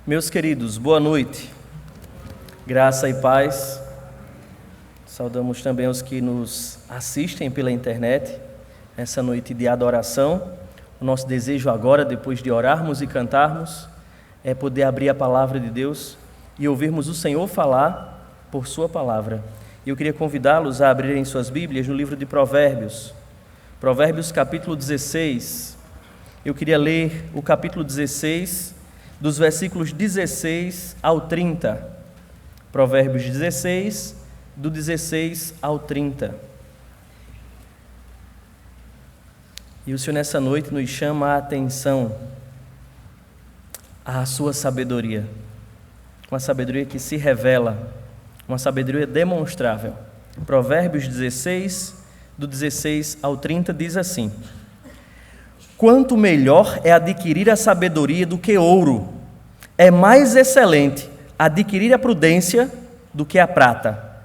Meus queridos, boa noite, graça e paz. Saudamos também os que nos assistem pela internet, essa noite de adoração. O nosso desejo agora, depois de orarmos e cantarmos, é poder abrir a palavra de Deus e ouvirmos o Senhor falar por sua palavra. E eu queria convidá-los a abrirem suas Bíblias no livro de Provérbios, Provérbios capítulo 16. Eu queria ler o capítulo 16, dos versículos 16 ao 30. Provérbios 16, do 16 ao 30. E o Senhor nessa noite nos chama a atenção à sua sabedoria. Uma sabedoria que se revela, uma sabedoria demonstrável. Provérbios 16, do 16 ao 30 diz assim: quanto melhor é adquirir a sabedoria do que ouro, é mais excelente adquirir a prudência do que a prata.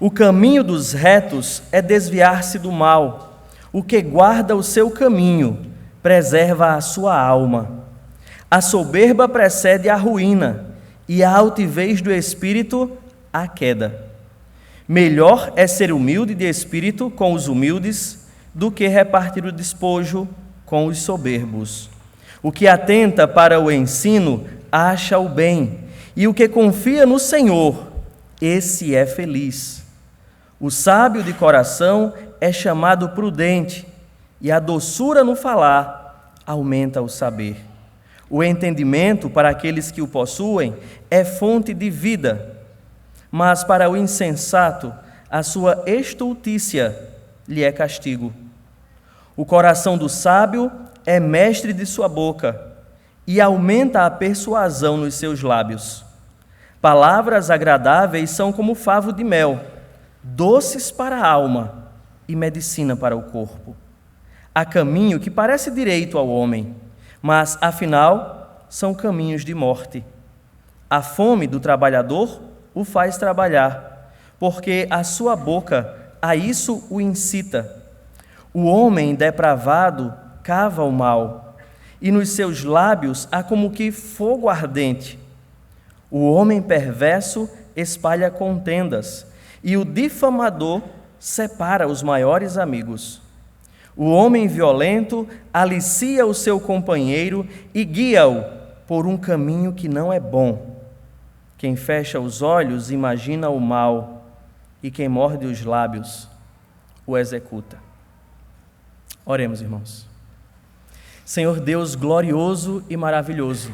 O caminho dos retos é desviar-se do mal, o que guarda o seu caminho preserva a sua alma. A soberba precede a ruína, e a altivez do espírito a queda. Melhor é ser humilde de espírito com os humildes do que repartir o despojo com os soberbos. O que atenta para o ensino acha o bem, e o que confia no Senhor, esse é feliz. O sábio de coração é chamado prudente, e a doçura no falar aumenta o saber. O entendimento para aqueles que o possuem é fonte de vida, mas para o insensato a sua estultícia lhe é castigo. O coração do sábio é mestre de sua boca e aumenta a persuasão nos seus lábios. Palavras agradáveis são como favo de mel, doces para a alma e medicina para o corpo. Há caminho que parece direito ao homem, mas afinal são caminhos de morte. A fome do trabalhador o faz trabalhar, porque a sua boca a isso o incita. O homem depravado cava o mal, e nos seus lábios há como que fogo ardente. O homem perverso espalha contendas, e o difamador separa os maiores amigos. O homem violento alicia o seu companheiro e guia-o por um caminho que não é bom. Quem fecha os olhos imagina o mal, e quem morde os lábios o executa. Oremos, irmãos. Senhor Deus glorioso e maravilhoso,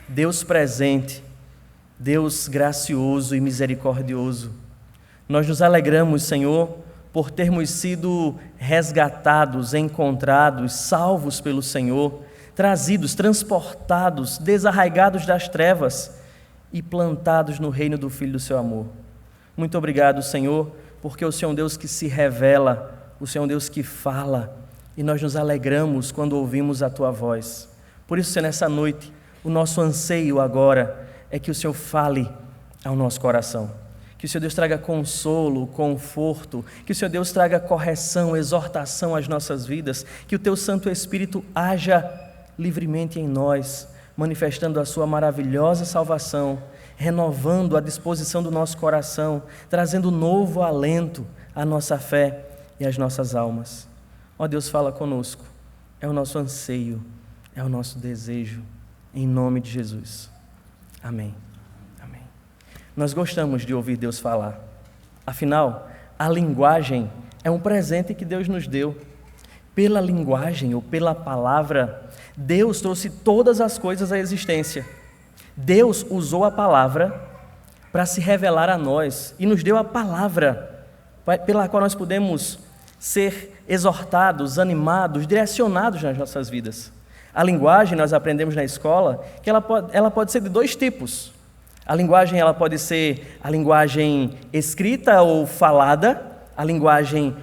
Deus presente, Deus gracioso e misericordioso, nós nos alegramos, Senhor, por termos sido resgatados, encontrados, salvos pelo Senhor, trazidos, transportados, desarraigados das trevas e plantados no reino do Filho do seu amor. Muito obrigado, Senhor, porque o Senhor é um Deus que se revela, o Senhor é um Deus que fala, e nós nos alegramos quando ouvimos a Tua voz. Por isso, Senhor, nessa noite, o nosso anseio agora é que o Senhor fale ao nosso coração. Que o Senhor Deus traga consolo, conforto, que o Senhor Deus traga correção, exortação às nossas vidas, que o Teu Santo Espírito haja livremente em nós, manifestando a Sua maravilhosa salvação, renovando a disposição do nosso coração, trazendo novo alento à nossa fé e às nossas almas. Ó Deus, fala conosco, é o nosso anseio, é o nosso desejo, em nome de Jesus. Amém. Amém. Nós gostamos de ouvir Deus falar. Afinal, a linguagem é um presente que Deus nos deu. Pela linguagem ou pela palavra, Deus trouxe todas as coisas à existência. Deus usou a palavra para se revelar a nós e nos deu a palavra pela qual nós podemos ser exortados, animados, direcionados nas nossas vidas. A linguagem, nós aprendemos na escola, que ela pode ser de dois tipos. A linguagem ela pode ser a linguagem escrita ou falada, a linguagem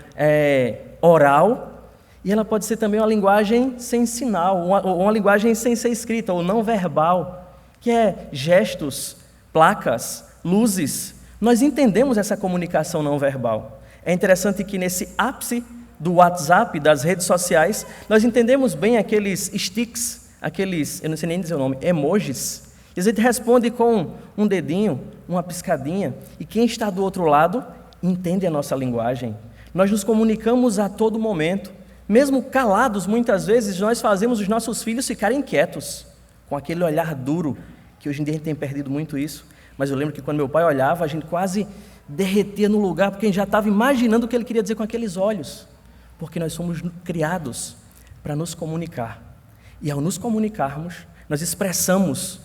oral, e ela pode ser também uma linguagem sem sinal, uma linguagem sem ser escrita, ou não verbal, que é gestos, placas, luzes. Nós entendemos essa comunicação não verbal. É interessante que nesse ápice do WhatsApp, das redes sociais, nós entendemos bem aqueles sticks, aqueles, eu não sei nem dizer o nome, emojis, E a gente responde com um dedinho, uma piscadinha, e quem está do outro lado entende a nossa linguagem. Nós nos comunicamos a todo momento. Mesmo calados, muitas vezes, nós fazemos os nossos filhos ficarem quietos, com aquele olhar duro, que hoje em dia a gente tem perdido muito isso. Mas eu lembro que quando meu pai olhava, a gente quase derretia no lugar, porque a gente já estava imaginando o que ele queria dizer com aqueles olhos. Porque nós somos criados para nos comunicar. E ao nos comunicarmos, nós expressamos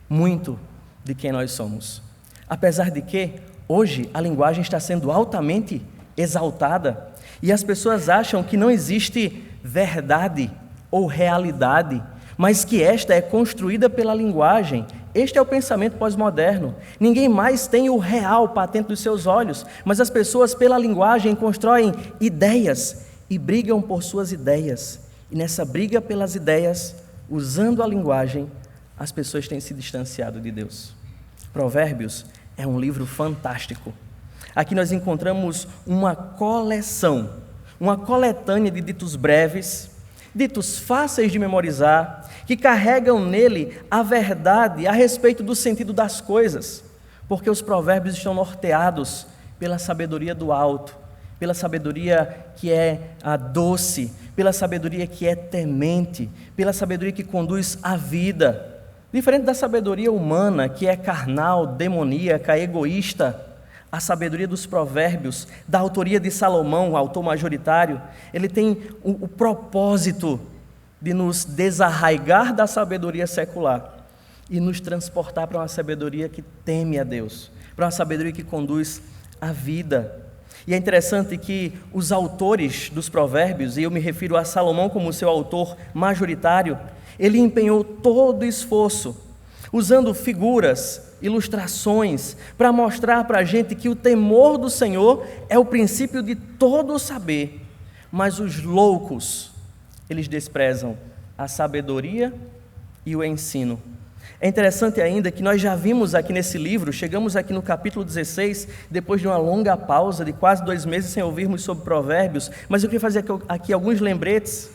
muito de quem nós somos. Apesar de que, hoje, a linguagem está sendo altamente exaltada e as pessoas acham que não existe verdade ou realidade, mas que esta é construída pela linguagem. Este é o pensamento pós-moderno. Ninguém mais tem o real patente dos seus olhos, mas as pessoas, pela linguagem, constroem ideias e brigam por suas ideias. E nessa briga pelas ideias, usando a linguagem, as pessoas têm se distanciado de Deus. Provérbios é um livro fantástico. Aqui nós encontramos uma coleção, uma coletânea de ditos breves, ditos fáceis de memorizar, que carregam nele a verdade a respeito do sentido das coisas, porque os provérbios estão norteados pela sabedoria do alto, pela sabedoria que é doce, pela sabedoria que é temente, pela sabedoria que conduz à vida, diferente da sabedoria humana, que é carnal, demoníaca, egoísta. A sabedoria dos provérbios, da autoria de Salomão, o autor majoritário, ele tem o propósito de nos desarraigar da sabedoria secular e nos transportar para uma sabedoria que teme a Deus, para uma sabedoria que conduz à vida. E é interessante que os autores dos provérbios, e eu me refiro a Salomão como seu autor majoritário, ele empenhou todo o esforço, usando figuras, ilustrações, para mostrar para a gente que o temor do Senhor é o princípio de todo o saber, mas os loucos, eles desprezam a sabedoria e o ensino. É interessante ainda que nós já vimos aqui nesse livro, chegamos aqui no capítulo 16, depois de uma longa pausa de quase 2 meses sem ouvirmos sobre provérbios, mas eu queria fazer aqui alguns lembretes.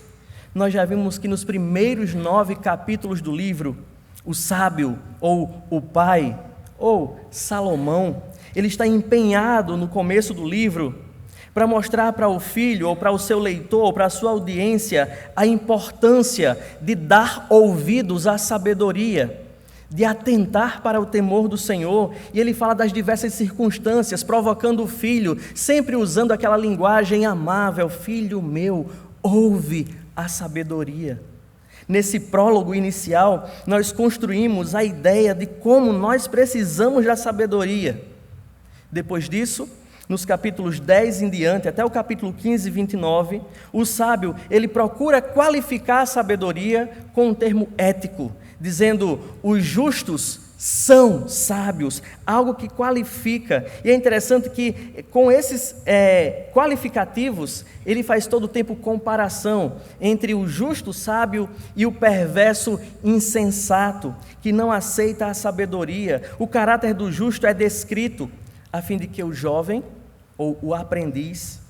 Nós já vimos que nos primeiros 9 capítulos do livro, o sábio, ou o pai, ou Salomão, ele está empenhado no começo do livro para mostrar para o filho, ou para o seu leitor, ou para a sua audiência, a importância de dar ouvidos à sabedoria, de atentar para o temor do Senhor. E ele fala das diversas circunstâncias, provocando o filho, sempre usando aquela linguagem amável: filho meu, ouve a sabedoria. Nesse prólogo inicial, nós construímos a ideia de como nós precisamos da sabedoria. Depois disso, nos capítulos 10 em diante, até o capítulo 15 e 29, o sábio, ele procura qualificar a sabedoria com um termo ético, dizendo: os justos são sábios, algo que qualifica. E é interessante que com esses qualificativos, ele faz todo o tempo comparação entre o justo sábio e o perverso insensato, que não aceita a sabedoria. O caráter do justo é descrito a fim de que o jovem, ou o aprendiz,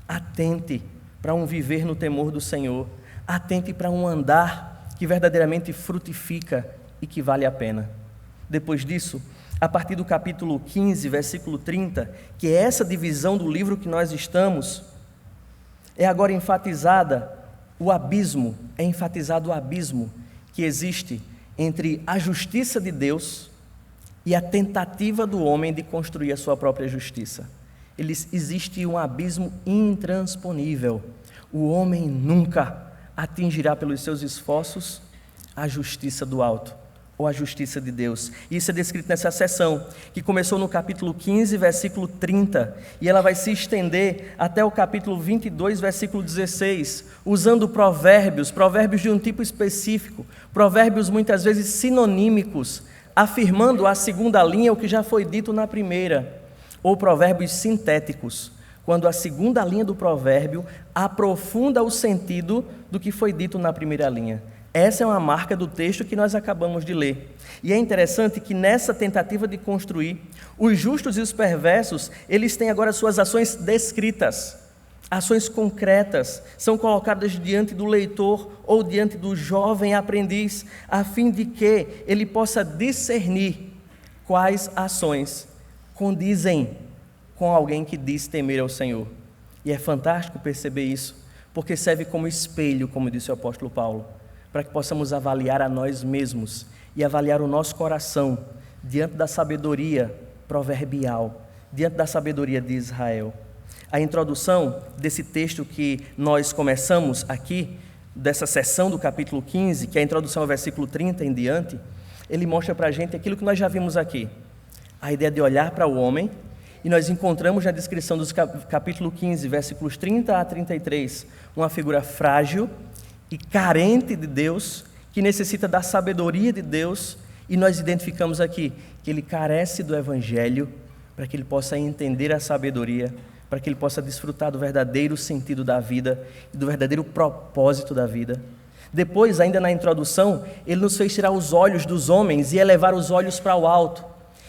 atente para um viver no temor do Senhor, atente para um andar que verdadeiramente frutifica e que vale a pena. Depois disso, a partir do capítulo 15, versículo 30, que é essa divisão do livro que nós estamos, é agora enfatizado o abismo que existe entre a justiça de Deus e a tentativa do homem de construir a sua própria justiça. Existe um abismo intransponível. O homem nunca atingirá pelos seus esforços a justiça do alto, ou a justiça de Deus. Isso é descrito nessa seção, que começou no capítulo 15, versículo 30, e ela vai se estender até o capítulo 22, versículo 16, usando provérbios de um tipo específico, provérbios muitas vezes sinonímicos, afirmando a segunda linha o que já foi dito na primeira, ou provérbios sintéticos, quando a segunda linha do provérbio aprofunda o sentido do que foi dito na primeira linha. Essa é uma marca do texto que nós acabamos de ler. E é interessante que nessa tentativa de construir, os justos e os perversos, eles têm agora suas ações descritas. Ações concretas são colocadas diante do leitor ou diante do jovem aprendiz, a fim de que ele possa discernir quais ações condizem com alguém que diz temer ao Senhor. E é fantástico perceber isso, porque serve como espelho, como disse o apóstolo Paulo, para que possamos avaliar a nós mesmos e avaliar o nosso coração diante da sabedoria proverbial, diante da sabedoria de Israel. A introdução desse texto que nós começamos aqui, dessa seção do capítulo 15, que é a introdução ao versículo 30 em diante, ele mostra para a gente aquilo que nós já vimos aqui. A ideia de olhar para o homem, e nós encontramos na descrição do capítulo 15, versículos 30 a 33, uma figura frágil e carente de Deus, que necessita da sabedoria de Deus, e nós identificamos aqui que ele carece do Evangelho para que ele possa entender a sabedoria, para que ele possa desfrutar do verdadeiro sentido da vida e do verdadeiro propósito da vida. Depois, ainda na introdução, ele nos fez tirar os olhos dos homens e elevar os olhos para o alto,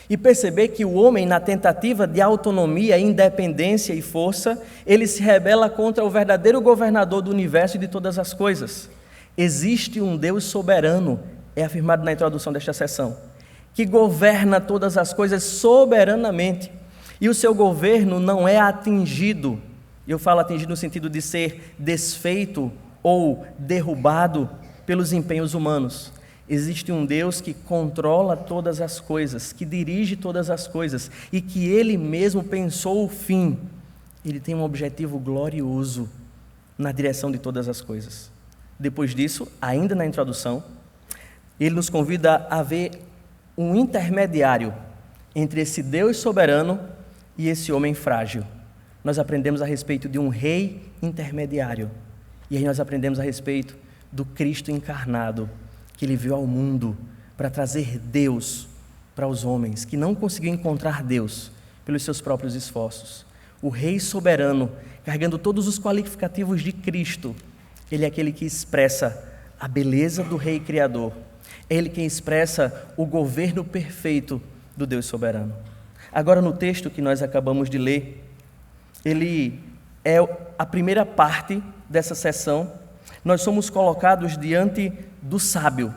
e perceber que o homem, na tentativa de autonomia, independência e força, ele se rebela contra o verdadeiro governador do universo e de todas as coisas. Existe um Deus soberano, é afirmado na introdução desta sessão, que governa todas as coisas soberanamente, e o seu governo não é atingido, eu falo atingido no sentido de ser desfeito ou derrubado pelos empenhos humanos. Existe um Deus que controla todas as coisas, que dirige todas as coisas, e que Ele mesmo pensou o fim. Ele tem um objetivo glorioso na direção de todas as coisas. Depois disso, ainda na introdução, Ele nos convida a ver um intermediário entre esse Deus soberano e esse homem frágil. Nós aprendemos a respeito de um rei intermediário. E aí nós aprendemos a respeito do Cristo encarnado, que ele veio ao mundo para trazer Deus para os homens, que não conseguiam encontrar Deus pelos seus próprios esforços. O rei soberano, carregando todos os qualificativos de Cristo, ele é aquele que expressa a beleza do rei criador. É ele quem expressa o governo perfeito do Deus soberano. Agora, no texto que nós acabamos de ler, ele é a primeira parte dessa sessão. Nós somos colocados diante do sábio.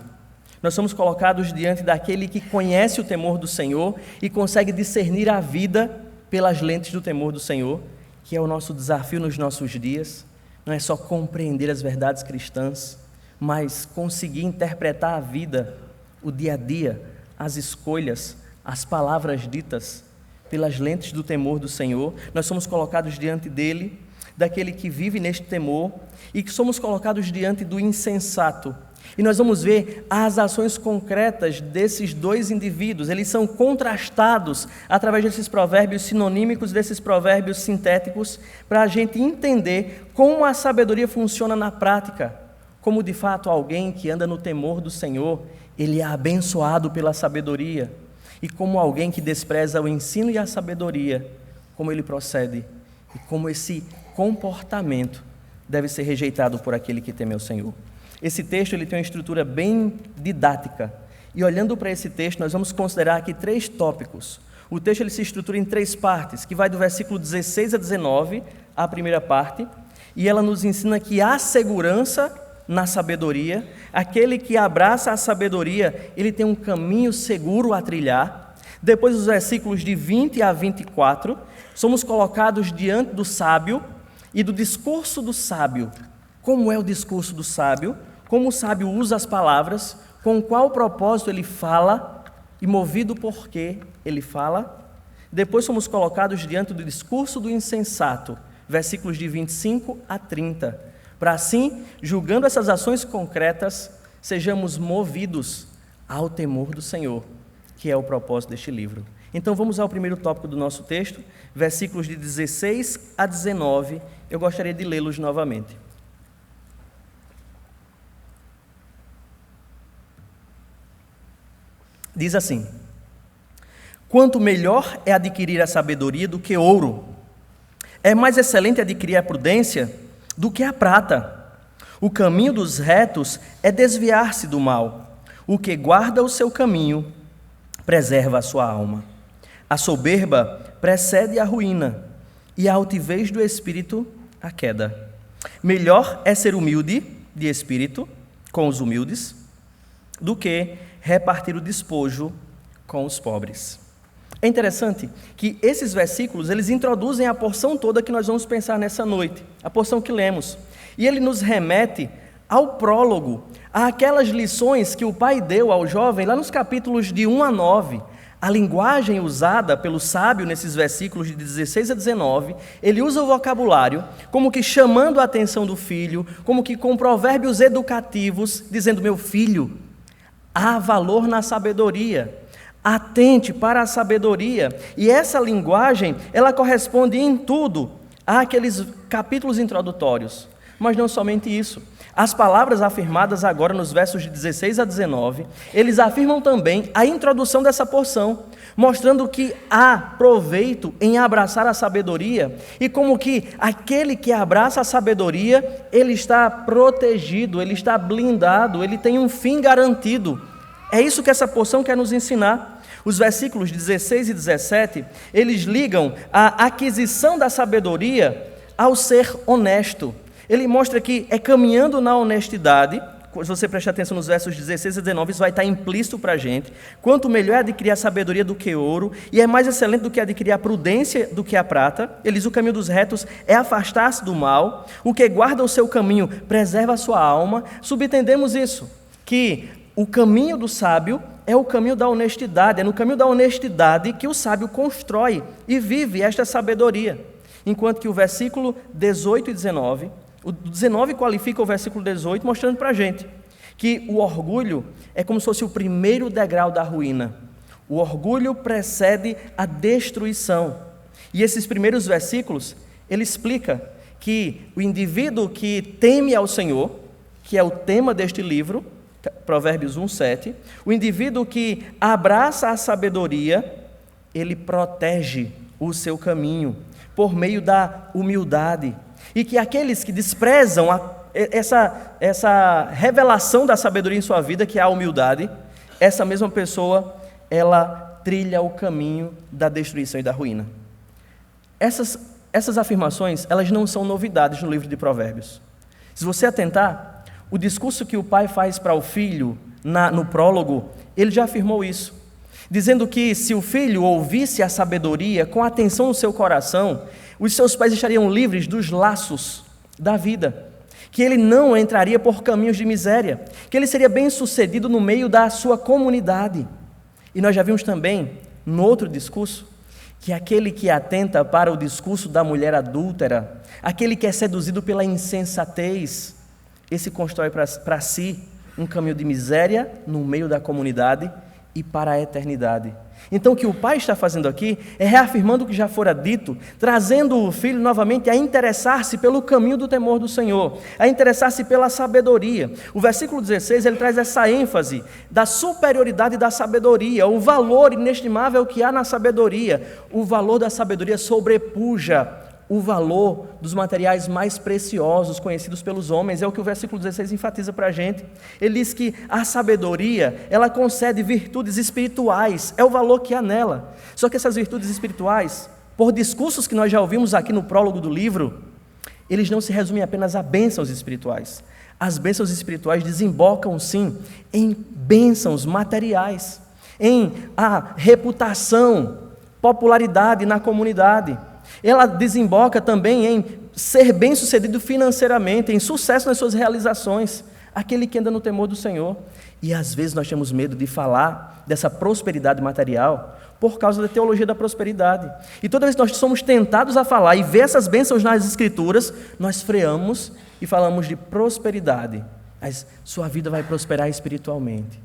Nós somos colocados diante daquele que conhece o temor do Senhor e consegue discernir a vida pelas lentes do temor do Senhor, que é o nosso desafio nos nossos dias. Não é só compreender as verdades cristãs, mas conseguir interpretar a vida, o dia a dia, as escolhas, as palavras ditas pelas lentes do temor do Senhor. Nós somos colocados diante dele, daquele que vive neste temor, e que somos colocados diante do insensato. E nós vamos ver as ações concretas desses dois indivíduos. Eles são contrastados através desses provérbios sinonímicos, desses provérbios sintéticos, para a gente entender como a sabedoria funciona na prática, como de fato alguém que anda no temor do Senhor, ele é abençoado pela sabedoria, e como alguém que despreza o ensino e a sabedoria, como ele procede, e como esse comportamento deve ser rejeitado por aquele que teme ao Senhor. Esse texto ele tem uma estrutura bem didática, e olhando para esse texto nós vamos considerar aqui 3 tópicos. O texto ele se estrutura em 3 partes, que vai do versículo 16 a 19, a primeira parte, e ela nos ensina que há segurança na sabedoria. Aquele que abraça a sabedoria, ele tem um caminho seguro a trilhar. Depois, os versículos de 20 a 24, somos colocados diante do sábio e do discurso do sábio. Como é o discurso do sábio? Como o sábio usa as palavras? Com qual propósito ele fala? E movido por que ele fala? Depois somos colocados diante do discurso do insensato, versículos de 25 a 30. Para assim, julgando essas ações concretas, sejamos movidos ao temor do Senhor, que é o propósito deste livro. Então vamos ao primeiro tópico do nosso texto, versículos de 16 a 19. Eu gostaria de lê-los novamente. Diz assim: quanto melhor é adquirir a sabedoria do que ouro, é mais excelente adquirir a prudência do que a prata. O caminho dos retos é desviar-se do mal. O que guarda o seu caminho preserva a sua alma. A soberba precede a ruína, e a altivez do espírito a queda. Melhor é ser humilde de espírito com os humildes do que repartir o despojo com os pobres. É interessante que esses versículos, eles introduzem a porção toda que nós vamos pensar nessa noite, a porção que lemos. E ele nos remete ao prólogo, àquelas lições que o pai deu ao jovem lá nos capítulos de 1 a 9. A linguagem usada pelo sábio nesses versículos de 16 a 19, ele usa o vocabulário como que chamando a atenção do filho, como que com provérbios educativos, dizendo: meu filho, há valor na sabedoria, atente para a sabedoria. E essa linguagem, ela corresponde em tudo àqueles capítulos introdutórios. Mas não somente isso. As palavras afirmadas agora nos versos de 16 a 19, eles afirmam também a introdução dessa porção, mostrando que há proveito em abraçar a sabedoria e como que aquele que abraça a sabedoria, ele está protegido, ele está blindado, ele tem um fim garantido. É isso que essa porção quer nos ensinar. Os versículos 16 e 17, eles ligam a aquisição da sabedoria ao ser honesto. Ele mostra que é caminhando na honestidade. Se você prestar atenção nos versos 16 e 19, isso vai estar implícito para a gente. Quanto melhor é adquirir a sabedoria do que ouro, e é mais excelente do que adquirir a prudência do que a prata. Ele diz: o caminho dos retos é afastar-se do mal, o que guarda o seu caminho preserva a sua alma. Subentendemos isso, que o caminho do sábio é o caminho da honestidade, é no caminho da honestidade que o sábio constrói e vive esta sabedoria. Enquanto que o versículo 18 e 19... O 19 qualifica o versículo 18, mostrando para a gente que o orgulho é como se fosse o primeiro degrau da ruína. O orgulho precede a destruição. E esses primeiros versículos, ele explica que o indivíduo que teme ao Senhor, que é o tema deste livro, Provérbios 1:7, o indivíduo que abraça a sabedoria, ele protege o seu caminho por meio da humildade. E que aqueles que desprezam essa revelação da sabedoria em sua vida, que é a humildade, essa mesma pessoa, ela trilha o caminho da destruição e da ruína. Essas afirmações, elas não são novidades no livro de Provérbios. Se você atentar, o discurso que o pai faz para o filho, no prólogo, ele já afirmou isso, dizendo que se o filho ouvisse a sabedoria com atenção no seu coração, os seus pais estariam livres dos laços da vida, que ele não entraria por caminhos de miséria, que ele seria bem-sucedido no meio da sua comunidade. E nós já vimos também, no outro discurso, que aquele que atenta para o discurso da mulher adúltera, aquele que é seduzido pela insensatez, esse constrói para si um caminho de miséria no meio da comunidade e para a eternidade. Então o que o pai está fazendo aqui é reafirmando o que já fora dito, trazendo o filho novamente a interessar-se pelo caminho do temor do Senhor, a interessar-se pela sabedoria. O versículo 16, ele traz essa ênfase da superioridade da sabedoria, o valor inestimável que há na sabedoria. O valor da sabedoria sobrepuja o valor dos materiais mais preciosos conhecidos pelos homens. É o que o versículo 16 enfatiza para a gente. Ele diz que a sabedoria, ela concede virtudes espirituais, é o valor que há nela. Só que essas virtudes espirituais, por discursos que nós já ouvimos aqui no prólogo do livro, eles não se resumem apenas a bênçãos espirituais. As bênçãos espirituais desembocam, sim, em bênçãos materiais, em a reputação, popularidade na comunidade. Ela desemboca também em ser bem-sucedido financeiramente, em sucesso nas suas realizações, aquele que anda no temor do Senhor. E às vezes nós temos medo de falar dessa prosperidade material por causa da teologia da prosperidade. E toda vez que nós somos tentados a falar e ver essas bênçãos nas Escrituras, nós freamos e falamos de prosperidade. Mas sua vida vai prosperar espiritualmente.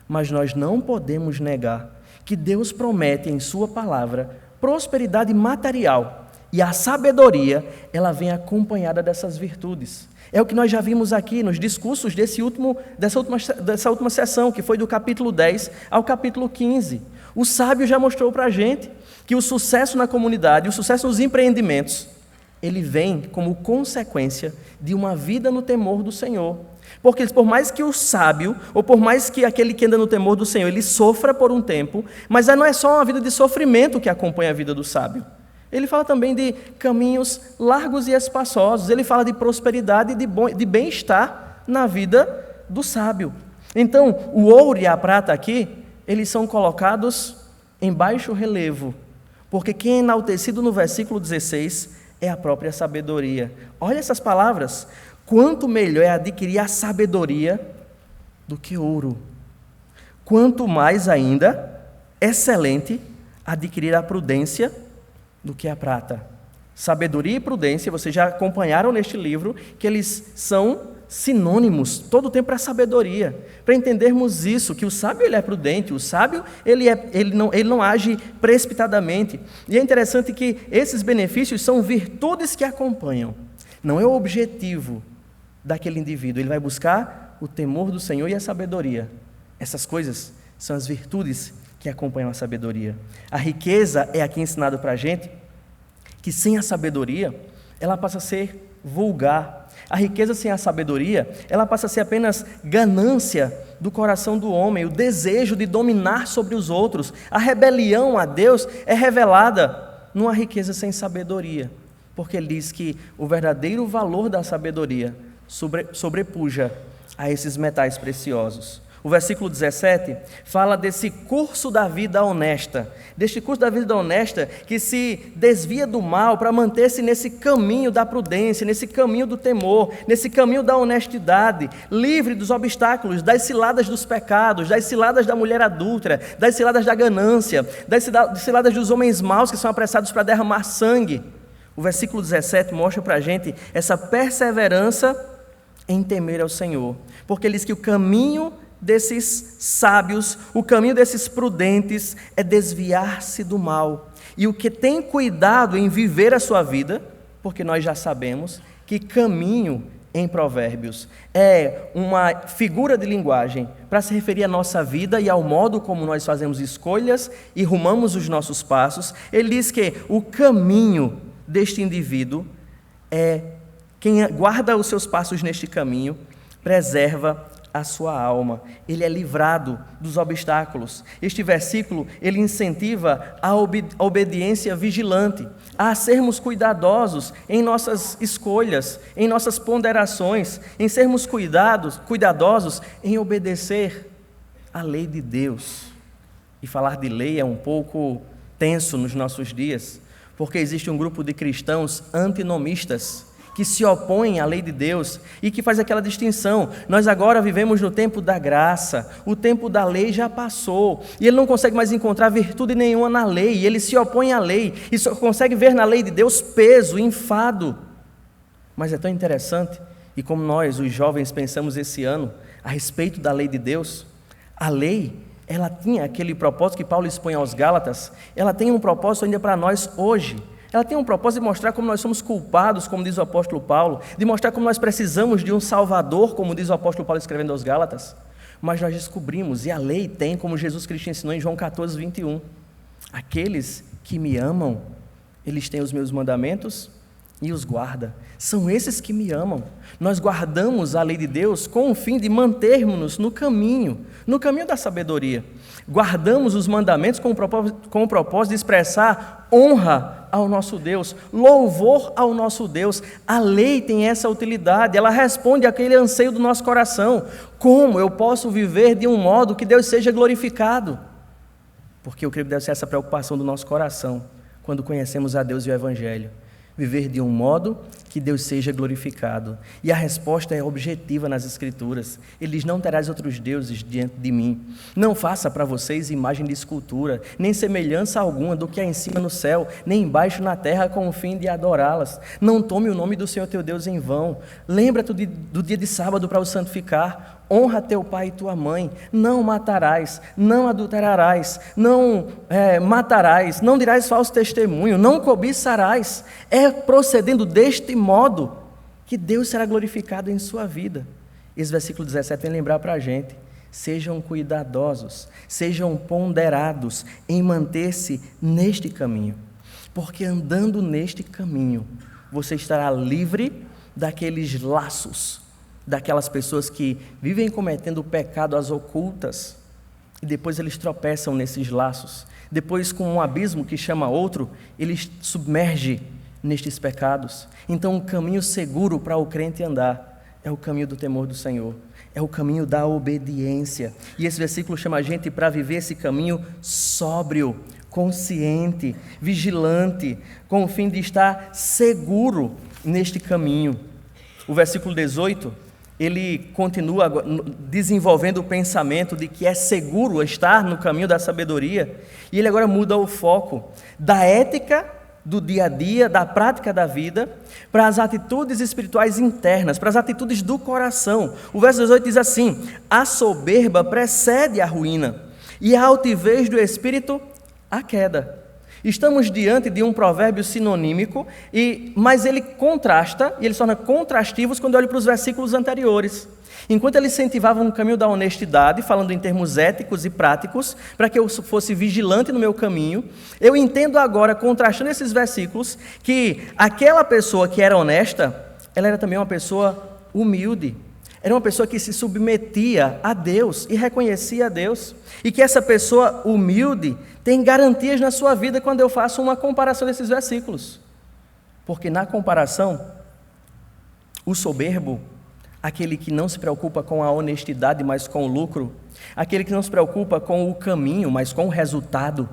Mas nós não podemos negar que Deus promete em sua palavra prosperidade material, e a sabedoria, ela vem acompanhada dessas virtudes. É o que nós já vimos aqui nos discursos dessa última sessão, que foi do capítulo 10 ao capítulo 15. O sábio já mostrou para a gente que o sucesso na comunidade, o sucesso nos empreendimentos, ele vem como consequência de uma vida no temor do Senhor. Porque por mais que o sábio, ou por mais que aquele que anda no temor do Senhor, ele sofra por um tempo, mas não é só uma vida de sofrimento que acompanha a vida do sábio. Ele fala também de caminhos largos e espaçosos. Ele fala de prosperidade e de bem-estar na vida do sábio. Então, o ouro e a prata aqui, eles são colocados em baixo relevo, porque quem é enaltecido no versículo 16 é a própria sabedoria. Olha essas palavras: quanto melhor é adquirir a sabedoria do que ouro, quanto mais ainda excelente adquirir a prudência do que a prata. Sabedoria e prudência, vocês já acompanharam neste livro, que eles são sinônimos todo o tempo para a sabedoria, para entendermos isso, que o sábio ele é prudente, o sábio ele não age precipitadamente. E é interessante que esses benefícios são virtudes que acompanham, não é o objetivo daquele indivíduo. Ele vai buscar o temor do Senhor e a sabedoria. Essas coisas são as virtudes que acompanham a sabedoria. A riqueza é aqui ensinado para a gente que sem a sabedoria ela passa a ser vulgar. A riqueza sem a sabedoria, ela passa a ser apenas ganância do coração do homem, o desejo de dominar sobre os outros. A rebelião a Deus é revelada numa riqueza sem sabedoria, porque ele diz que o verdadeiro valor da sabedoria sobrepuja a esses metais preciosos. O versículo 17 fala desse curso da vida honesta, deste curso da vida honesta que se desvia do mal para manter-se nesse caminho da prudência, nesse caminho do temor, nesse caminho da honestidade, livre dos obstáculos, das ciladas dos pecados, das ciladas da mulher adúltera, das ciladas da ganância, das ciladas dos homens maus que são apressados para derramar sangue. O versículo 17 mostra para a gente essa perseverança em temer ao Senhor, porque ele diz que o caminho desses sábios, o caminho desses prudentes é desviar-se do mal. E o que tem cuidado em viver a sua vida, porque nós já sabemos que caminho em Provérbios é uma figura de linguagem para se referir à nossa vida e ao modo como nós fazemos escolhas e rumamos os nossos passos. Ele diz que o caminho deste indivíduo é quem guarda os seus passos neste caminho, preserva a sua alma, ele é livrado dos obstáculos. Este versículo, ele incentiva a obediência vigilante, a sermos cuidadosos em nossas escolhas, em nossas ponderações, em sermos cuidadosos em obedecer à lei de Deus. E falar de lei é um pouco tenso nos nossos dias, porque existe um grupo de cristãos antinomistas, que se opõem à lei de Deus e que faz aquela distinção. Nós agora vivemos no tempo da graça, o tempo da lei já passou, e ele não consegue mais encontrar virtude nenhuma na lei, e ele se opõe à lei, e só consegue ver na lei de Deus peso, enfado. Mas é tão interessante, e como nós, os jovens, pensamos esse ano a respeito da lei de Deus, a lei, ela tinha aquele propósito que Paulo expõe aos Gálatas, ela tem um propósito ainda para nós hoje. Ela tem um propósito de mostrar como nós somos culpados, como diz o apóstolo Paulo, de mostrar como nós precisamos de um Salvador, como diz o apóstolo Paulo escrevendo aos Gálatas. Mas nós descobrimos, e a lei tem, como Jesus Cristo ensinou em João 14, 21, aqueles que me amam, eles têm os meus mandamentos e os guardam. São esses que me amam. Nós guardamos a lei de Deus com o fim de mantermos-nos no caminho da sabedoria. Guardamos os mandamentos com o propósito de expressar honra ao nosso Deus, louvor ao nosso Deus. A lei tem essa utilidade, ela responde àquele anseio do nosso coração. Como eu posso viver de um modo que Deus seja glorificado? Porque eu creio que deve ser essa preocupação do nosso coração, quando conhecemos a Deus e o Evangelho. Viver de um modo que Deus seja glorificado. E a resposta é objetiva nas Escrituras. Ele diz: não terás outros deuses diante de mim. Não faça para vocês imagem de escultura, nem semelhança alguma do que há em cima no céu, nem embaixo na terra, com o fim de adorá-las. Não tome o nome do Senhor teu Deus em vão. Lembra-te do dia de sábado para o santificar. Honra teu pai e tua mãe. Não matarás, não adulterarás, não matarás, não dirás falso testemunho, não cobiçarás. É procedendo deste modo que Deus será glorificado em sua vida. Esse versículo 17 vem lembrar para a gente: sejam cuidadosos, sejam ponderados em manter-se neste caminho, porque andando neste caminho, você estará livre daqueles laços, daquelas pessoas que vivem cometendo o pecado às ocultas, e depois eles tropeçam nesses laços. Depois, com um abismo que chama outro, eles submergem nestes pecados. Então, o caminho seguro para o crente andar é o caminho do temor do Senhor, é o caminho da obediência. E esse versículo chama a gente para viver esse caminho sóbrio, consciente, vigilante, com o fim de estar seguro neste caminho. O versículo 18, ele continua desenvolvendo o pensamento de que é seguro estar no caminho da sabedoria, e ele agora muda o foco da ética do dia a dia, da prática da vida, para as atitudes espirituais internas, para as atitudes do coração. O verso 18 diz assim: a soberba precede a ruína, e a altivez do espírito a queda. Estamos diante de um provérbio sinonímico, mas ele contrasta, e ele se torna contrastivos quando eu olho para os versículos anteriores. Enquanto ele incentivava um caminho da honestidade, falando em termos éticos e práticos, para que eu fosse vigilante no meu caminho, eu entendo agora, contrastando esses versículos, que aquela pessoa que era honesta, ela era também uma pessoa humilde. Era uma pessoa que se submetia a Deus e reconhecia a Deus. E que essa pessoa humilde tem garantias na sua vida quando eu faço uma comparação desses versículos. Porque na comparação, o soberbo, aquele que não se preocupa com a honestidade, mas com o lucro, aquele que não se preocupa com o caminho, mas com o resultado,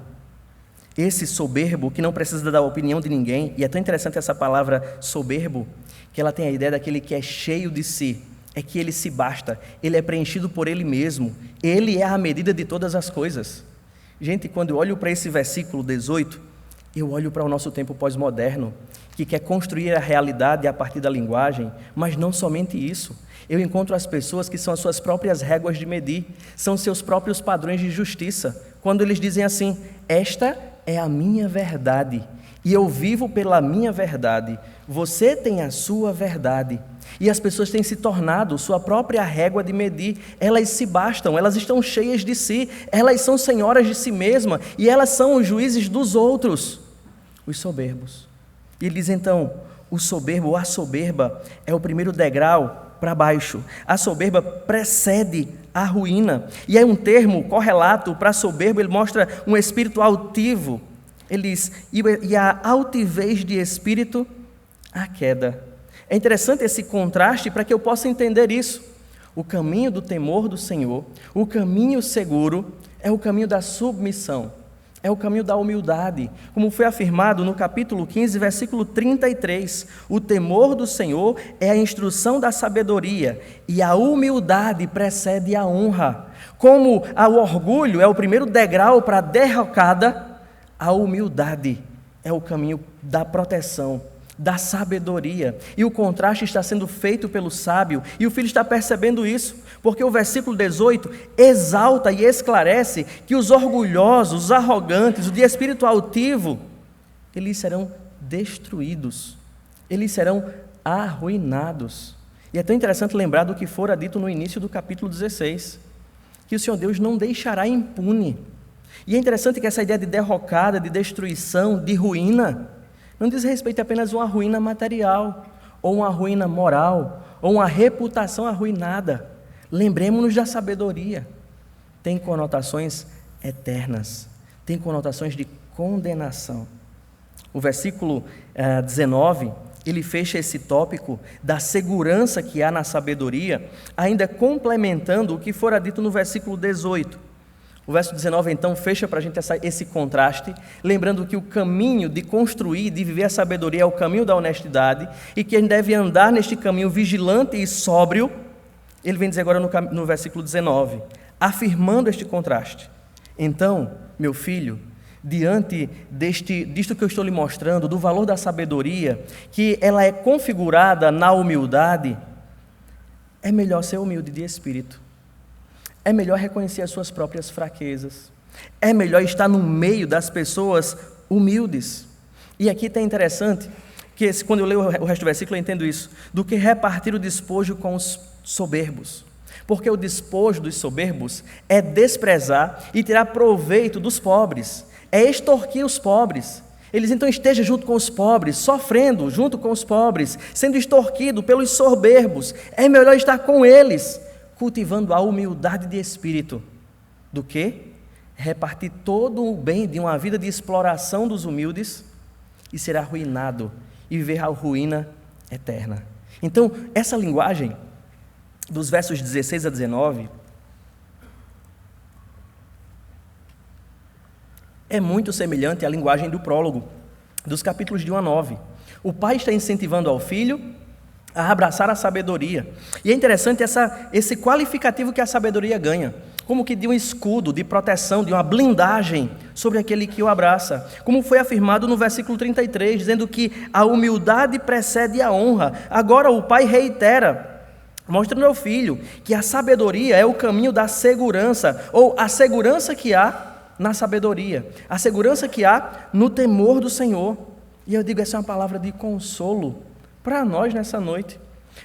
esse soberbo que não precisa da opinião de ninguém, e é tão interessante essa palavra soberbo, que ela tem a ideia daquele que é cheio de si, é que ele se basta, ele é preenchido por ele mesmo, ele é a medida de todas as coisas. Gente, quando eu olho para esse versículo 18, eu olho para o nosso tempo pós-moderno, que quer construir a realidade a partir da linguagem, mas não somente isso. Eu encontro as pessoas que são as suas próprias réguas de medir, são seus próprios padrões de justiça, quando eles dizem assim: esta é a minha verdade, e eu vivo pela minha verdade, você tem a sua verdade. E as pessoas têm se tornado sua própria régua de medir, elas se bastam, elas estão cheias de si, elas são senhoras de si mesmas, e elas são os juízes dos outros, os soberbos. E ele diz então, o soberbo ou a soberba é o primeiro degrau para baixo. A soberba precede a ruína. E é um termo correlato para soberbo, ele mostra um espírito altivo. Ele diz, e a altivez de espírito, a queda. É interessante esse contraste para que eu possa entender isso. O caminho do temor do Senhor, o caminho seguro, é o caminho da submissão, é o caminho da humildade. Como foi afirmado no capítulo 15, versículo 33, o temor do Senhor é a instrução da sabedoria, e a humildade precede a honra. Como o orgulho é o primeiro degrau para a derrocada, a humildade é o caminho da proteção, da sabedoria, e o contraste está sendo feito pelo sábio, e o filho está percebendo isso, porque o versículo 18 exalta e esclarece que os orgulhosos, os arrogantes, os de espírito altivo, eles serão destruídos, eles serão arruinados. E é tão interessante lembrar do que fora dito no início do capítulo 16, que o Senhor Deus não deixará impune. E é interessante que essa ideia de derrocada, de destruição, de ruína, não diz respeito apenas a uma ruína material, ou uma ruína moral, ou uma reputação arruinada. Lembremos-nos da sabedoria. Tem conotações eternas, tem conotações de condenação. O versículo 19, ele fecha esse tópico da segurança que há na sabedoria, ainda complementando o que fora dito no versículo 18. O verso 19, então, fecha para a gente esse contraste, lembrando que o caminho de construir, de viver a sabedoria é o caminho da honestidade, e que a gente deve andar neste caminho vigilante e sóbrio. Ele vem dizer agora no versículo 19, afirmando este contraste. Então, meu filho, diante disto que eu estou lhe mostrando, do valor da sabedoria, que ela é configurada na humildade, é melhor ser humilde de espírito. É melhor reconhecer as suas próprias fraquezas. É melhor estar no meio das pessoas humildes. E aqui está interessante, que quando eu leio o resto do versículo eu entendo isso, do que repartir o despojo com os soberbos. Porque o despojo dos soberbos é desprezar e tirar proveito dos pobres, é extorquir os pobres. Eles então estejam junto com os pobres, sofrendo junto com os pobres, sendo extorquido pelos soberbos. É melhor estar com eles, cultivando a humildade de espírito, do que repartir todo o bem de uma vida de exploração dos humildes e ser arruinado e viver a ruína eterna. Então, essa linguagem dos versos 16 a 19 é muito semelhante à linguagem do prólogo, dos capítulos de 1 a 9. O pai está incentivando ao filho a abraçar a sabedoria. E é interessante esse qualificativo que a sabedoria ganha, como que de um escudo, de proteção, de uma blindagem sobre aquele que o abraça. Como foi afirmado no versículo 33, dizendo que a humildade precede a honra. Agora o pai reitera, mostrando ao filho que a sabedoria é o caminho da segurança, ou a segurança que há na sabedoria, a segurança que há no temor do Senhor. E eu digo, essa é uma palavra de consolo para nós nessa noite,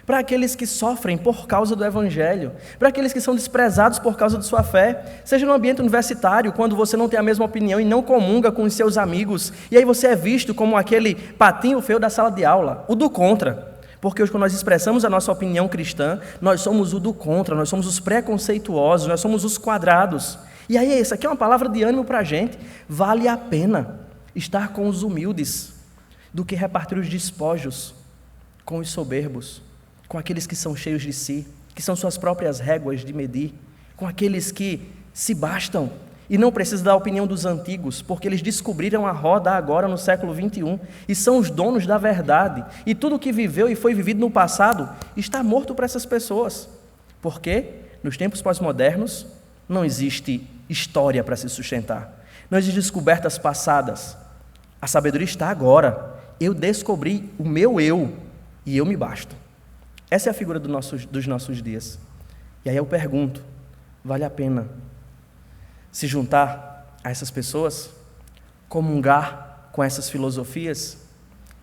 para aqueles que sofrem por causa do Evangelho, para aqueles que são desprezados por causa de sua fé, seja no ambiente universitário, quando você não tem a mesma opinião e não comunga com os seus amigos, e aí você é visto como aquele patinho feio da sala de aula, o do contra, porque hoje quando nós expressamos a nossa opinião cristã, nós somos o do contra, nós somos os preconceituosos, nós somos os quadrados. E aí isso aqui é uma palavra de ânimo para a gente. Vale a pena estar com os humildes do que repartir os despojos com os soberbos, com aqueles que são cheios de si, que são suas próprias réguas de medir, com aqueles que se bastam e não precisam da opinião dos antigos, porque eles descobriram a roda agora no século 21 e são os donos da verdade, e tudo que viveu e foi vivido no passado está morto para essas pessoas, porque nos tempos pós-modernos não existe história para se sustentar, não existem descobertas passadas, a sabedoria está agora. Eu descobri o meu eu e eu me basto. Essa é a figura dos nossos dias. E aí eu pergunto, vale a pena se juntar a essas pessoas, comungar com essas filosofias,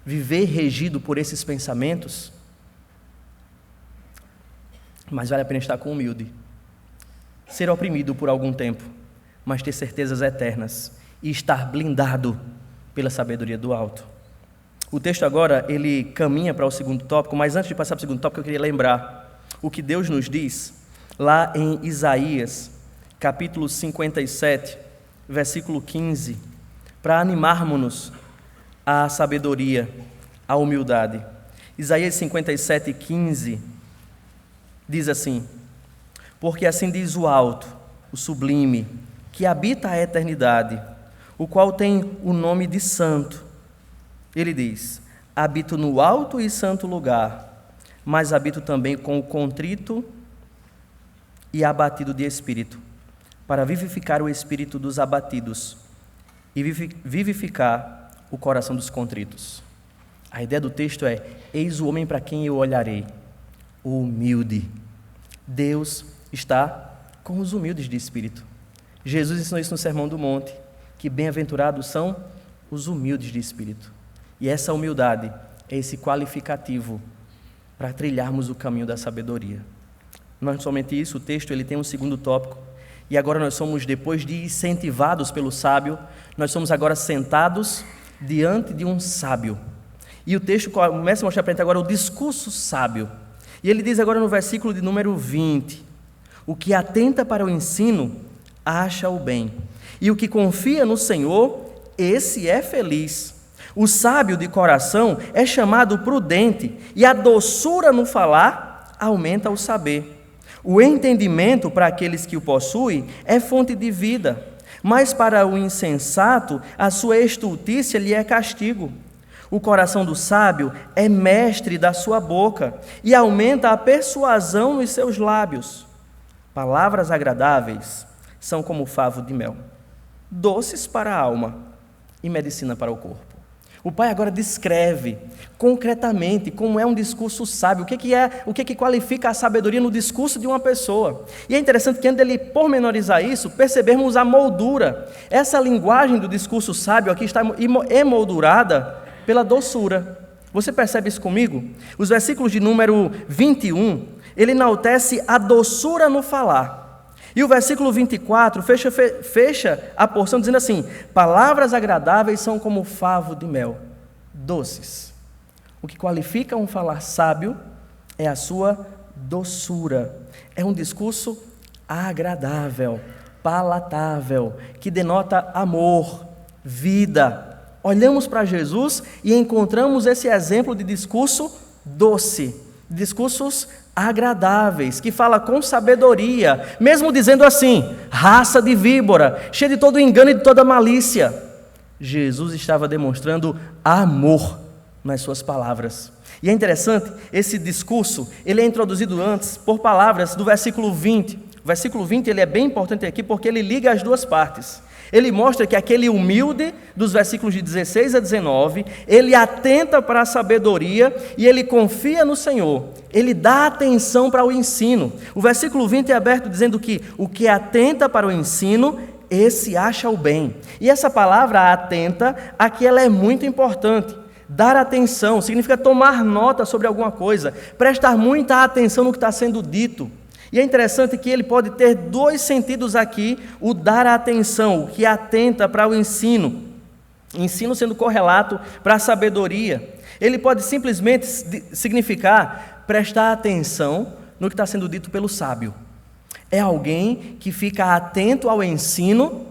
viver regido por esses pensamentos? Mas vale a pena estar com o humilde, ser oprimido por algum tempo, mas ter certezas eternas e estar blindado pela sabedoria do alto. O texto agora, ele caminha para o segundo tópico, mas antes de passar para o segundo tópico, eu queria lembrar o que Deus nos diz lá em Isaías, capítulo 57, versículo 15, para animarmos-nos à sabedoria, à humildade. Isaías 57, 15, diz assim: porque assim diz o alto, o sublime, que habita a eternidade, o qual tem o nome de santo. Ele diz: habito no alto e santo lugar, mas habito também com o contrito e abatido de espírito, para vivificar o espírito dos abatidos e vivificar o coração dos contritos. A ideia do texto é: eis o homem para quem eu olharei, o humilde. Deus está com os humildes de espírito. Jesus ensinou isso no Sermão do Monte, que bem-aventurados são os humildes de espírito. E essa humildade é esse qualificativo para trilharmos o caminho da sabedoria. Não somente isso, o texto ele tem um segundo tópico. E agora nós somos, depois de incentivados pelo sábio, nós somos agora sentados diante de um sábio. E o texto começa a mostrar para a gente agora o discurso sábio. E ele diz agora no versículo de número 20: o que atenta para o ensino, acha o bem. E o que confia no Senhor, esse é feliz. O sábio de coração é chamado prudente, e a doçura no falar aumenta o saber. O entendimento para aqueles que o possuem é fonte de vida, mas para o insensato a sua estultícia lhe é castigo. O coração do sábio é mestre da sua boca e aumenta a persuasão nos seus lábios. Palavras agradáveis são como favo de mel, doces para a alma e medicina para o corpo. O pai agora descreve concretamente como é um discurso sábio, o que qualifica a sabedoria no discurso de uma pessoa. E é interessante que antes dele pormenorizar isso, percebermos a moldura. Essa linguagem do discurso sábio aqui está emoldurada pela doçura. Você percebe isso comigo? Os versículos de número 21, ele enaltece a doçura no falar. E o versículo 24 fecha a porção dizendo assim: palavras agradáveis são como favo de mel, doces. O que qualifica um falar sábio é a sua doçura. É um discurso agradável, palatável, que denota amor, vida. Olhamos para Jesus e encontramos esse exemplo de discurso doce, discursos agradáveis, que fala com sabedoria, mesmo dizendo assim, raça de víbora, cheia de todo engano e de toda malícia. Jesus estava demonstrando amor nas suas palavras. E é interessante, esse discurso, ele é introduzido antes por palavras do versículo 20. O versículo 20 ele é bem importante aqui porque ele liga as duas partes. Ele mostra que aquele humilde, dos versículos de 16 a 19, ele atenta para a sabedoria e ele confia no Senhor. Ele dá atenção para o ensino. O versículo 20 é aberto dizendo que o que atenta para o ensino, esse acha o bem. E essa palavra atenta, aqui ela é muito importante. Dar atenção significa tomar nota sobre alguma coisa, prestar muita atenção no que está sendo dito. E é interessante que ele pode ter dois sentidos aqui, o dar atenção, o que atenta para o ensino sendo correlato para a sabedoria. Ele pode simplesmente significar prestar atenção no que está sendo dito pelo sábio. É alguém que fica atento ao ensino,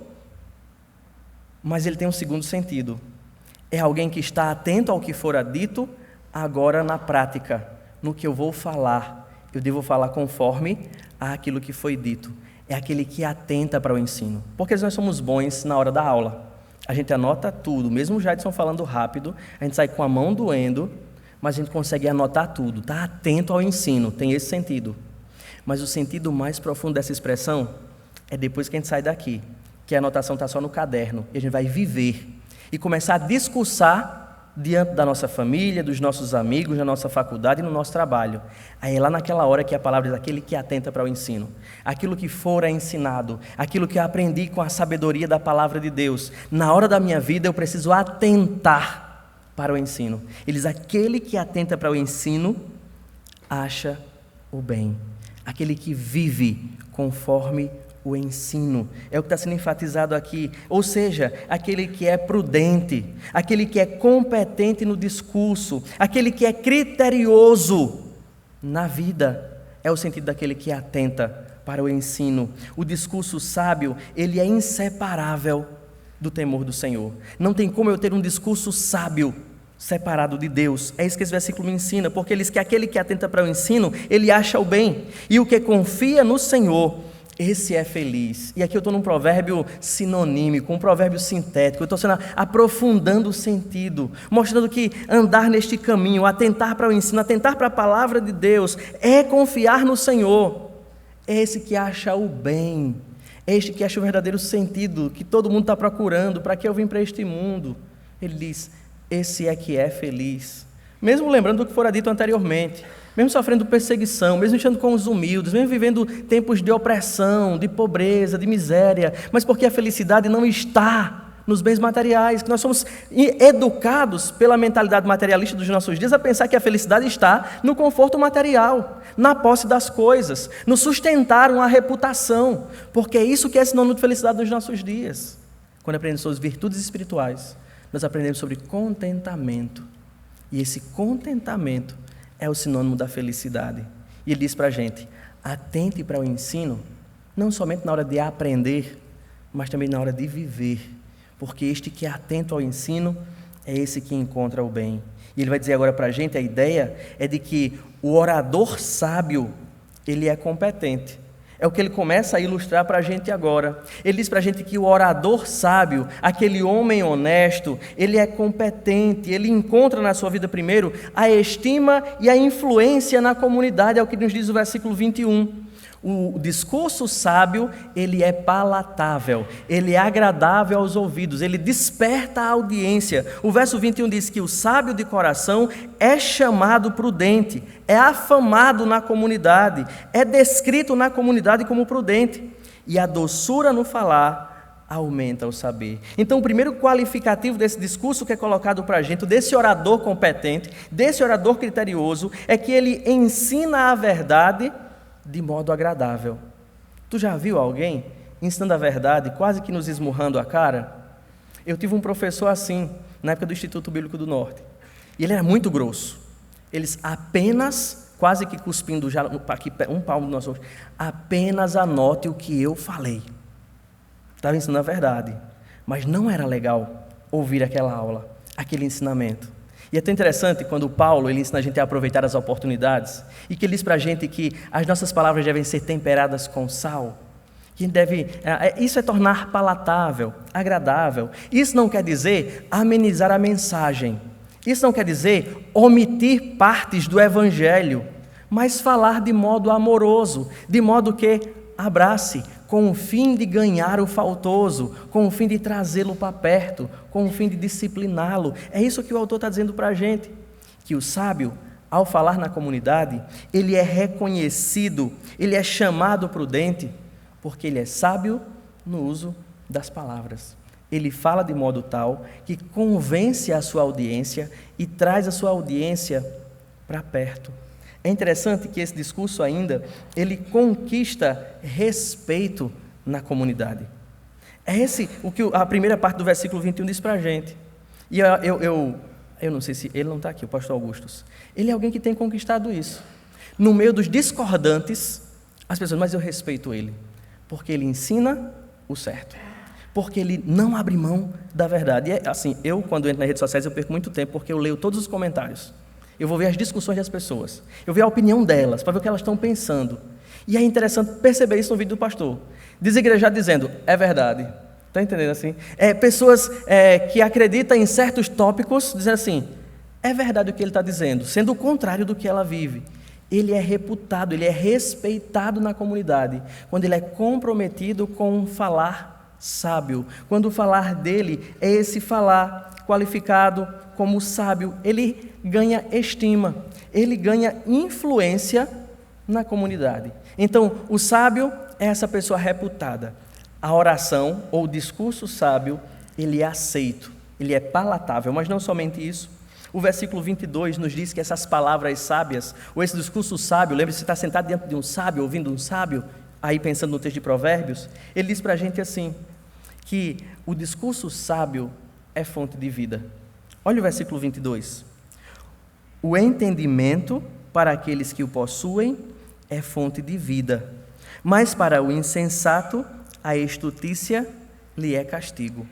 mas ele tem um segundo sentido. É alguém que está atento ao que fora dito, agora na prática, no que eu vou falar. Eu devo falar conforme aquilo que foi dito. É aquele que atenta para o ensino. Porque nós somos bons na hora da aula. A gente anota tudo. Mesmo o Jadson falando rápido, a gente sai com a mão doendo, mas a gente consegue anotar tudo. Está atento ao ensino, tem esse sentido. Mas o sentido mais profundo dessa expressão é depois que a gente sai daqui, que a anotação está só no caderno, e a gente vai viver e começar a discursar diante da nossa família, dos nossos amigos, na nossa faculdade e no nosso trabalho. Aí é lá naquela hora que a palavra diz, aquele que atenta para o ensino, aquilo que fora ensinado, aquilo que eu aprendi com a sabedoria da palavra de Deus. Na hora da minha vida eu preciso atentar para o ensino. Ele diz, aquele que atenta para o ensino, acha o bem. Aquele que vive conforme o ensino, é o que está sendo enfatizado aqui, ou seja, aquele que é prudente, aquele que é competente no discurso, aquele que é criterioso na vida, é o sentido daquele que atenta para o ensino. O discurso sábio, ele é inseparável do temor do Senhor. Não tem como eu ter um discurso sábio separado de Deus. É isso que esse versículo me ensina, porque ele diz que aquele que atenta para o ensino, ele acha o bem, e o que confia no Senhor, esse é feliz. E aqui eu estou num provérbio sinonímico, um provérbio sintético. Eu estou aprofundando o sentido, mostrando que andar neste caminho, atentar para o ensino, atentar para a palavra de Deus, é confiar no Senhor. É esse que acha o bem, é este que acha o verdadeiro sentido que todo mundo está procurando. Para que eu vim para este mundo? Ele diz, esse é que é feliz. Mesmo lembrando do que fora dito anteriormente, mesmo sofrendo perseguição, mesmo estando com os humildes, mesmo vivendo tempos de opressão, de pobreza, de miséria, mas porque a felicidade não está nos bens materiais, que nós somos educados pela mentalidade materialista dos nossos dias a pensar que a felicidade está no conforto material, na posse das coisas, no sustentar uma reputação, porque é isso que é sinônimo de felicidade dos nossos dias. Quando aprendemos sobre virtudes espirituais, nós aprendemos sobre contentamento, e esse contentamento é o sinônimo da felicidade. E ele diz para a gente, atente para o ensino, não somente na hora de aprender, mas também na hora de viver, porque este que é atento ao ensino, é esse que encontra o bem. E ele vai dizer agora para a gente, a ideia é de que o orador sábio, ele é competente. É o que ele começa a ilustrar para a gente agora. Ele diz para a gente que o orador sábio, aquele homem honesto, ele é competente, ele encontra na sua vida primeiro a estima e a influência na comunidade, é o que nos diz o versículo 21. O discurso sábio, ele é palatável, ele é agradável aos ouvidos, ele desperta a audiência. O verso 21 diz que o sábio de coração é chamado prudente, é afamado na comunidade, é descrito na comunidade como prudente, e a doçura no falar aumenta o saber. Então, o primeiro qualificativo desse discurso que é colocado para a gente, desse orador competente, desse orador criterioso, é que ele ensina a verdade de modo agradável. Tu já viu alguém ensinando a verdade, quase que nos esmurrando a cara? Eu tive um professor assim, na época do Instituto Bíblico do Norte, e ele era muito grosso. Eles apenas, quase que cuspindo já aqui um palmo do nosso rosto, apenas anote o que eu falei. estava ensinando a verdade, mas não era legal ouvir aquela aula, aquele ensinamento. E é tão interessante quando Paulo ele ensina a gente a aproveitar as oportunidades e que ele diz para a gente que as nossas palavras devem ser temperadas com sal, que isso é tornar palatável, agradável. Isso não quer dizer amenizar a mensagem, isso não quer dizer omitir partes do evangelho, mas falar de modo amoroso, de modo que abrace, com o fim de ganhar o faltoso, com o fim de trazê-lo para perto, com o fim de discipliná-lo. É isso que o autor está dizendo para a gente, que o sábio, ao falar na comunidade, ele é reconhecido, ele é chamado prudente, porque ele é sábio no uso das palavras. Ele fala de modo tal que convence a sua audiência e traz a sua audiência para perto. É interessante que esse discurso ainda, ele conquista respeito na comunidade. É esse o que a primeira parte do versículo 21 diz para a gente. E eu não sei se ele não está aqui, o pastor Augustus. Ele é alguém que tem conquistado isso. No meio dos discordantes, as pessoas, mas eu respeito ele, porque ele ensina o certo. Porque ele não abre mão da verdade. E é assim, quando entro nas redes sociais, eu perco muito tempo, porque eu leio todos os comentários. Eu vou ver as discussões das pessoas. Eu vejo a opinião delas, para ver o que elas estão pensando. E é interessante perceber isso no vídeo do pastor. Desigrejado dizendo, é verdade. Está entendendo assim? Pessoas que acreditam em certos tópicos, dizendo assim, é verdade o que ele está dizendo, sendo o contrário do que ela vive. Ele é reputado, ele é respeitado na comunidade, quando ele é comprometido com um falar sábio. Quando o falar dele é esse falar qualificado como sábio, ele ganha estima, ele ganha influência na comunidade. Então, o sábio é essa pessoa reputada. A oração ou o discurso sábio, ele é aceito, ele é palatável, mas não somente isso. O versículo 22 nos diz que essas palavras sábias, ou esse discurso sábio, lembre-se, você está sentado diante de um sábio, ouvindo um sábio, aí pensando no texto de Provérbios, ele diz para a gente assim, que o discurso sábio é fonte de vida. Olha o versículo 22. O entendimento para aqueles que o possuem é fonte de vida, mas para o insensato a estutícia lhe é castigo.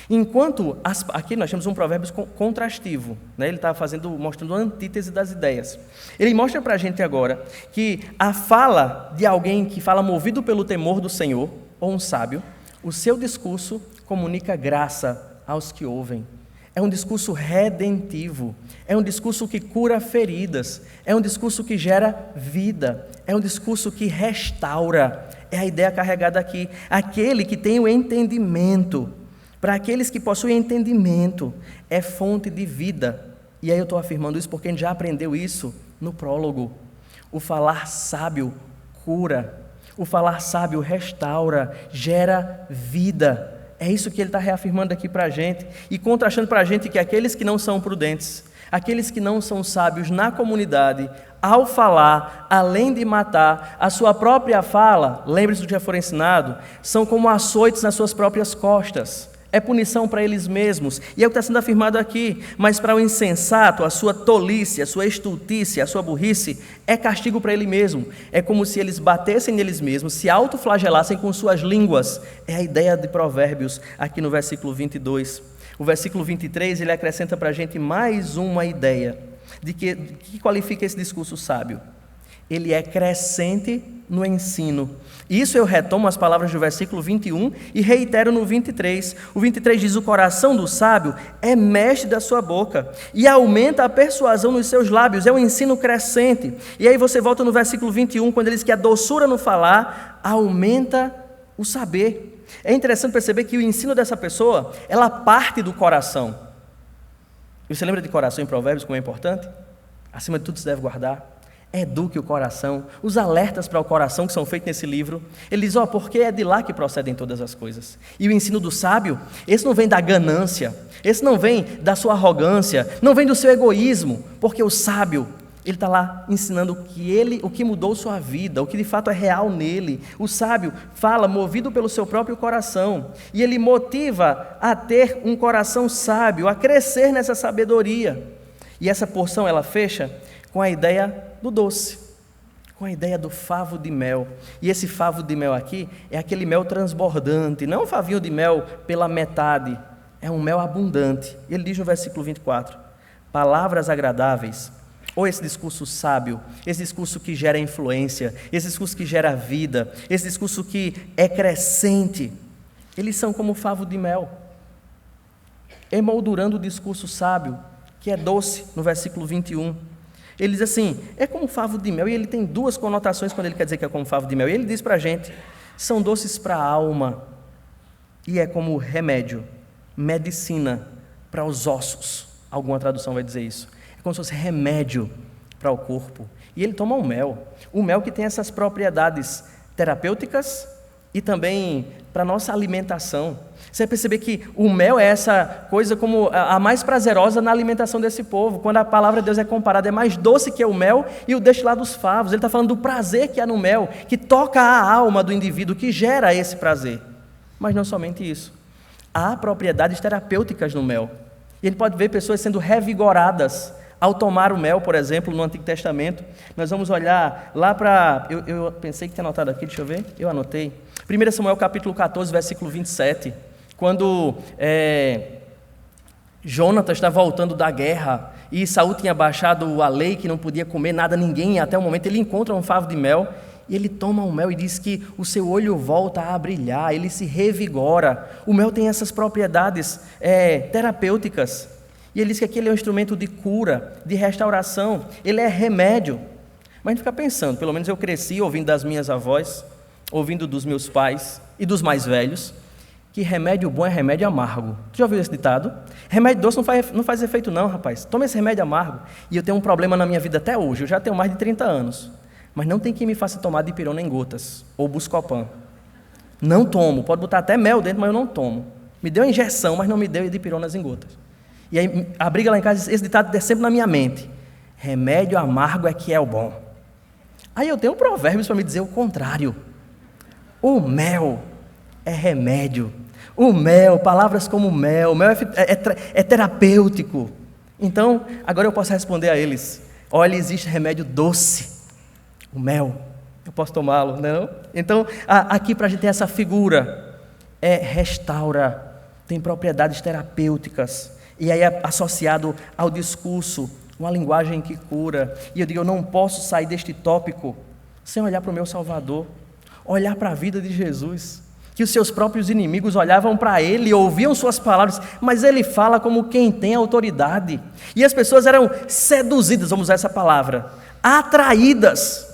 Enquanto, aqui nós temos um provérbio contrastivo, né? Ele está mostrando a antítese das ideias. Ele mostra para a gente agora que a fala de alguém que fala movido pelo temor do Senhor, ou um sábio, o seu discurso comunica graça aos que ouvem. É um discurso redentivo, é um discurso que cura feridas, é um discurso que gera vida, é um discurso que restaura. É a ideia carregada aqui. Aquele que tem o entendimento, para aqueles que possuem entendimento, é fonte de vida. E aí eu estou afirmando isso porque a gente já aprendeu isso no prólogo. O falar sábio cura, o falar sábio restaura, gera vida. É isso que ele está reafirmando aqui para a gente e contrastando para a gente que aqueles que não são prudentes, aqueles que não são sábios na comunidade, ao falar, além de matar, a sua própria fala, lembre-se do que já for ensinado, são como açoites nas suas próprias costas. É punição para eles mesmos, e é o que está sendo afirmado aqui, mas para o insensato, a sua tolice, a sua estultice, a sua burrice, é castigo para ele mesmo. É como se eles batessem neles mesmos, se autoflagelassem com suas línguas. É a ideia de Provérbios, aqui no versículo 22. O versículo 23, ele acrescenta para a gente mais uma ideia, de que qualifica esse discurso sábio. Ele é crescente no ensino. Isso eu retomo as palavras do versículo 21 e reitero no 23. O 23 diz, o coração do sábio é mestre da sua boca e aumenta a persuasão nos seus lábios. É um ensino crescente. E aí você volta no versículo 21, quando ele diz que a doçura no falar aumenta o saber. É interessante perceber que o ensino dessa pessoa, ela parte do coração. E você lembra de coração em Provérbios, como é importante? Acima de tudo se deve guardar. Eduque o coração, os alertas para o coração que são feitos nesse livro. Ele diz, porque é de lá que procedem todas as coisas. E o ensino do sábio, esse não vem da ganância, esse não vem da sua arrogância, não vem do seu egoísmo, porque o sábio, ele está lá ensinando o que mudou sua vida, o que de fato é real nele. O sábio fala movido pelo seu próprio coração, e ele motiva a ter um coração sábio, a crescer nessa sabedoria. E essa porção ela fecha com a ideia do doce, com a ideia do favo de mel. E esse favo de mel aqui é aquele mel transbordante, não um favinho de mel pela metade, é um mel abundante. Ele diz no versículo 24, palavras agradáveis, ou esse discurso sábio, esse discurso que gera influência, esse discurso que gera vida, esse discurso que é crescente, eles são como favo de mel, emoldurando o discurso sábio, que é doce, no versículo 21. Ele diz assim, é como favo de mel, e ele tem duas conotações quando ele quer dizer que é como favo de mel. E ele diz para a gente, são doces para a alma, e é como remédio, medicina para os ossos. Alguma tradução vai dizer isso. É como se fosse remédio para o corpo. E ele toma o mel que tem essas propriedades terapêuticas e também para a nossa alimentação. Você vai perceber que o mel é essa coisa como a mais prazerosa na alimentação desse povo. Quando a palavra de Deus é comparada, é mais doce que o mel e o destilado dos favos. Ele está falando do prazer que há no mel, que toca a alma do indivíduo, que gera esse prazer. Mas não somente isso. Há propriedades terapêuticas no mel. E a gente pode ver pessoas sendo revigoradas ao tomar o mel, por exemplo, no Antigo Testamento. Nós vamos olhar lá para... Eu pensei que tinha anotado aqui, deixa eu ver. Eu anotei. 1 Samuel capítulo 14, versículo 27. Quando Jonatas está voltando da guerra e Saul tinha baixado a lei que não podia comer nada ninguém, até o momento ele encontra um favo de mel e ele toma o mel e diz que o seu olho volta a brilhar, ele se revigora. O mel tem essas propriedades terapêuticas e ele diz que aquele é um instrumento de cura, de restauração, ele é remédio. Mas a gente fica pensando, pelo menos eu cresci ouvindo das minhas avós, ouvindo dos meus pais e dos mais velhos, que remédio bom é remédio amargo. Tu já ouviu esse ditado? Remédio doce não faz efeito não, rapaz. Toma esse remédio amargo. E eu tenho um problema na minha vida até hoje. Eu já tenho mais de 30 anos. Mas não tem quem me faça tomar dipirona em gotas. Ou Buscopan. Não tomo. Pode botar até mel dentro, mas eu não tomo. Me deu injeção, mas não me deu dipironas em gotas. E aí a briga lá em casa, esse ditado é sempre na minha mente. Remédio amargo é que é o bom. Aí eu tenho provérbios para me dizer o contrário. O mel é remédio. O mel, palavras como mel é terapêutico. Então, agora eu posso responder a eles. Olha, existe remédio doce. O mel, eu posso tomá-lo, não? Então, aqui para a gente ter essa figura, restaura, tem propriedades terapêuticas. E aí é associado ao discurso, uma linguagem que cura. E eu digo, eu não posso sair deste tópico sem olhar para o meu Salvador, olhar para a vida de Jesus, que os seus próprios inimigos olhavam para ele, ouviam suas palavras, mas ele fala como quem tem autoridade. E as pessoas eram seduzidas, vamos usar essa palavra, atraídas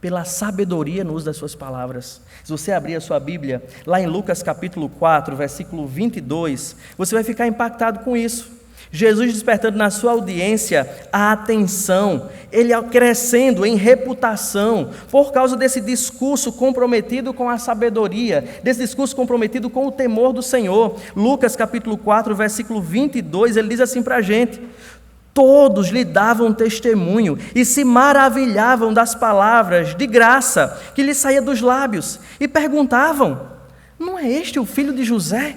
pela sabedoria no uso das suas palavras. Se você abrir a sua Bíblia, lá em Lucas capítulo 4, versículo 22, você vai ficar impactado com isso. Jesus despertando na sua audiência a atenção, ele crescendo em reputação, por causa desse discurso comprometido com a sabedoria, desse discurso comprometido com o temor do Senhor. Lucas capítulo 4, versículo 22, ele diz assim para a gente: todos lhe davam testemunho e se maravilhavam das palavras de graça que lhe saía dos lábios e perguntavam: não é este o filho de José?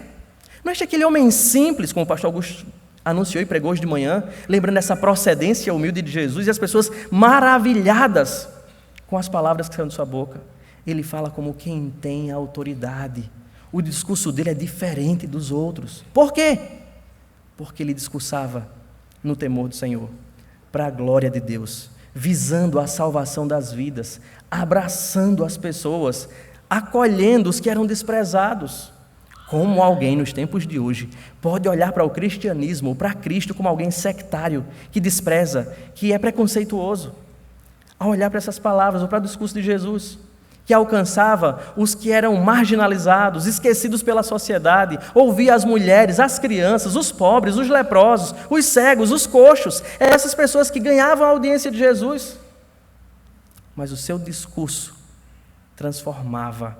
Não é este aquele homem simples, como o pastor Augusto anunciou e pregou hoje de manhã, lembrando essa procedência humilde de Jesus, e as pessoas maravilhadas com as palavras que saíram de sua boca. Ele fala como quem tem autoridade. O discurso dele é diferente dos outros. Por quê? Porque ele discursava no temor do Senhor, para a glória de Deus, visando a salvação das vidas, abraçando as pessoas, acolhendo os que eram desprezados. Como alguém nos tempos de hoje pode olhar para o cristianismo, ou para Cristo, como alguém sectário, que despreza, que é preconceituoso, ao olhar para essas palavras, ou para o discurso de Jesus, que alcançava os que eram marginalizados, esquecidos pela sociedade, ouvia as mulheres, as crianças, os pobres, os leprosos, os cegos, os coxos, essas pessoas que ganhavam a audiência de Jesus. Mas o seu discurso transformava,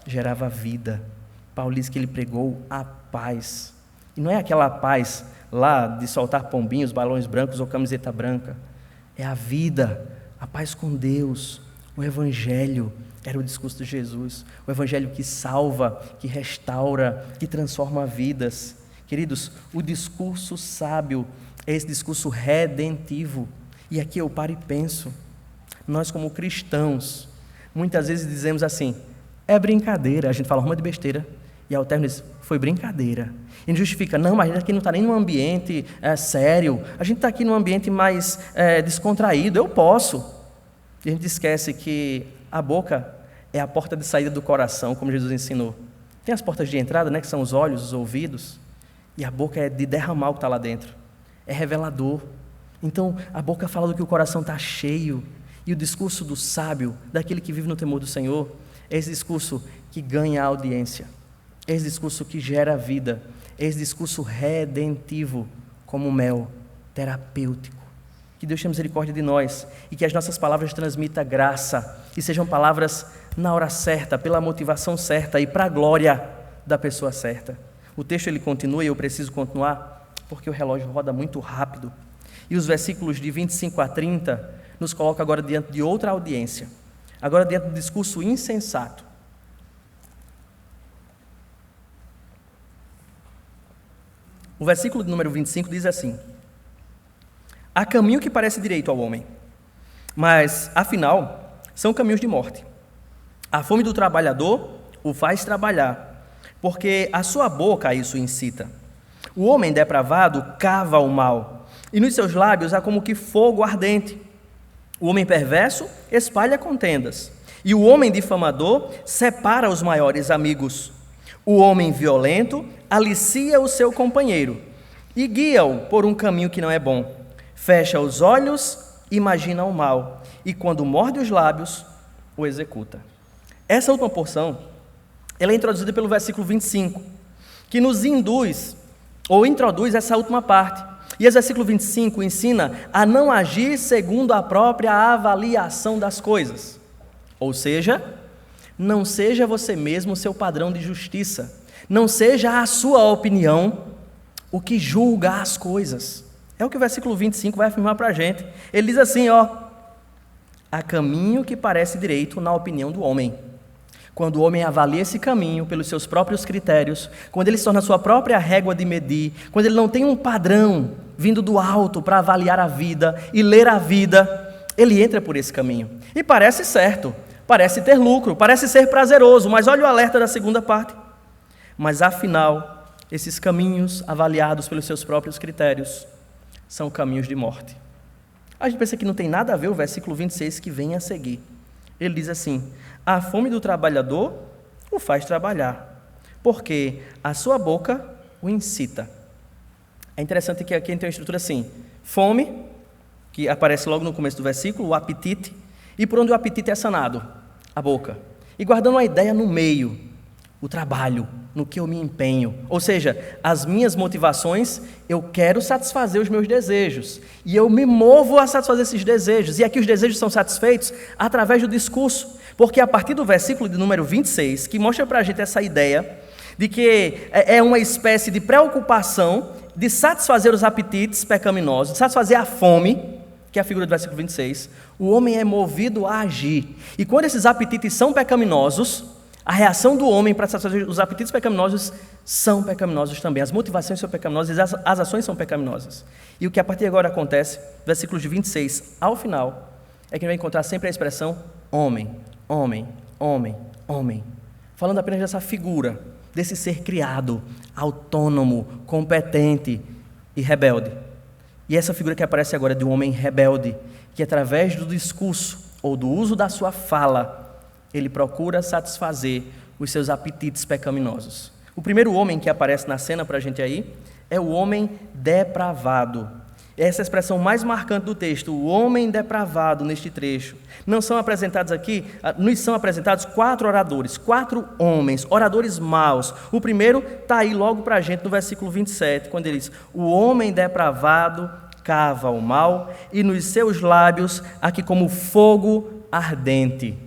gerava vida. Paulo diz que ele pregou a paz, e não é aquela paz lá de soltar pombinhos, balões brancos ou camiseta branca, é a vida, a paz com Deus. O Evangelho era o discurso de Jesus, o Evangelho que salva, que restaura, que transforma vidas. Queridos, o discurso sábio é esse discurso redentivo. E aqui eu paro e penso, Nós, como cristãos, muitas vezes dizemos assim, é brincadeira, a gente fala uma de besteira, e ao término diz, foi brincadeira. E não justifica, não, mas a gente aqui não está nem num ambiente sério, a gente está aqui num ambiente mais descontraído, eu posso. E a gente esquece que a boca é a porta de saída do coração, como Jesus ensinou. Tem as portas de entrada, né, que são os olhos, os ouvidos, e a boca é de derramar o que está lá dentro. É revelador. Então, a boca fala do que o coração está cheio. E o discurso do sábio, daquele que vive no temor do Senhor, é esse discurso que ganha audiência. É esse discurso que gera vida. É esse discurso redentivo, como mel, terapêutico. Que Deus tenha misericórdia de nós e que as nossas palavras transmitam graça e sejam palavras na hora certa, pela motivação certa e para a glória da pessoa certa. O texto ele continua e eu preciso continuar porque o relógio roda muito rápido. E os versículos de 25 a 30 nos colocam agora diante de outra audiência, agora diante do discurso insensato. O versículo de número 25 diz assim: há caminho que parece direito ao homem, mas, afinal, são caminhos de morte. A fome do trabalhador o faz trabalhar, porque a sua boca a isso incita. O homem depravado cava o mal, e nos seus lábios há como que fogo ardente. O homem perverso espalha contendas, e o homem difamador separa os maiores amigos. O homem violento alicia o seu companheiro, e guia-o por um caminho que não é bom. Fecha os olhos, imagina o mal, e quando morde os lábios, o executa. Essa última porção, ela é introduzida pelo versículo 25, que nos induz, ou introduz essa última parte. E esse versículo 25 ensina a não agir segundo a própria avaliação das coisas. Ou seja, não seja você mesmo o seu padrão de justiça. Não seja a sua opinião o que julga as coisas. É o que o versículo 25 vai afirmar para a gente. Ele diz assim, há caminho que parece direito na opinião do homem. Quando o homem avalia esse caminho pelos seus próprios critérios, quando ele se torna a sua própria régua de medir, quando ele não tem um padrão vindo do alto para avaliar a vida e ler a vida, ele entra por esse caminho. E parece certo, parece ter lucro, parece ser prazeroso, mas olha o alerta da segunda parte. Mas afinal, esses caminhos avaliados pelos seus próprios critérios são caminhos de morte. A gente pensa que não tem nada a ver o versículo 26 que vem a seguir. Ele diz assim: a fome do trabalhador o faz trabalhar, porque a sua boca o incita. É interessante que aqui a gente tem uma estrutura assim: fome, que aparece logo no começo do versículo, o apetite, e por onde o apetite é sanado? A boca. E guardando a ideia no meio, o trabalho, no que eu me empenho. Ou seja, as minhas motivações, eu quero satisfazer os meus desejos. E eu me movo a satisfazer esses desejos. E aqui os desejos são satisfeitos através do discurso. Porque a partir do versículo de número 26, que mostra para a gente essa ideia de que é uma espécie de preocupação de satisfazer os apetites pecaminosos, de satisfazer a fome, que é a figura do versículo 26, o homem é movido a agir. E quando esses apetites são pecaminosos, a reação do homem para satisfazer os apetites pecaminosos são pecaminosos também. As motivações são pecaminosas e as ações são pecaminosas. E o que a partir de agora acontece, versículos de 26 ao final, é que a gente vai encontrar sempre a expressão homem, homem, homem, homem. Falando apenas dessa figura, desse ser criado, autônomo, competente e rebelde. E essa figura que aparece agora de um homem rebelde, que através do discurso ou do uso da sua fala, ele procura satisfazer os seus apetites pecaminosos. O primeiro homem que aparece na cena para a gente aí é o homem depravado. Essa é a expressão mais marcante do texto, o homem depravado neste trecho. Nos são apresentados 4 oradores, 4 homens, oradores maus. O primeiro está aí logo para a gente no versículo 27, quando ele diz: o homem depravado cava o mal e nos seus lábios há que como fogo ardente.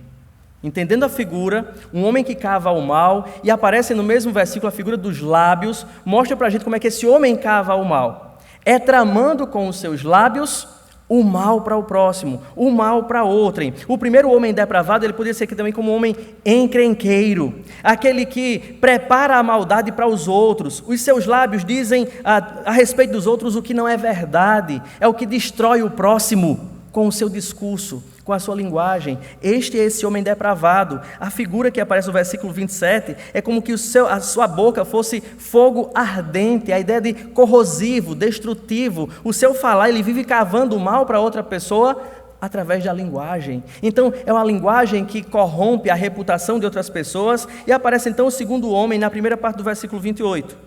Entendendo a figura, um homem que cava o mal, e aparece no mesmo versículo a figura dos lábios, mostra para a gente como é que esse homem cava o mal. É tramando com os seus lábios o mal para o próximo, o mal para outrem. O primeiro homem depravado, ele poderia ser aqui também como um homem encrenqueiro, aquele que prepara a maldade para os outros. Os seus lábios dizem a respeito dos outros o que não é verdade, é o que destrói o próximo com o seu discurso, com a sua linguagem. Este é esse homem depravado. A figura que aparece no versículo 27 é como que a sua boca fosse fogo ardente, a ideia de corrosivo, destrutivo. O seu falar, ele vive cavando o mal para outra pessoa através da linguagem. Então, é uma linguagem que corrompe a reputação de outras pessoas. E aparece então o segundo homem na primeira parte do versículo 28.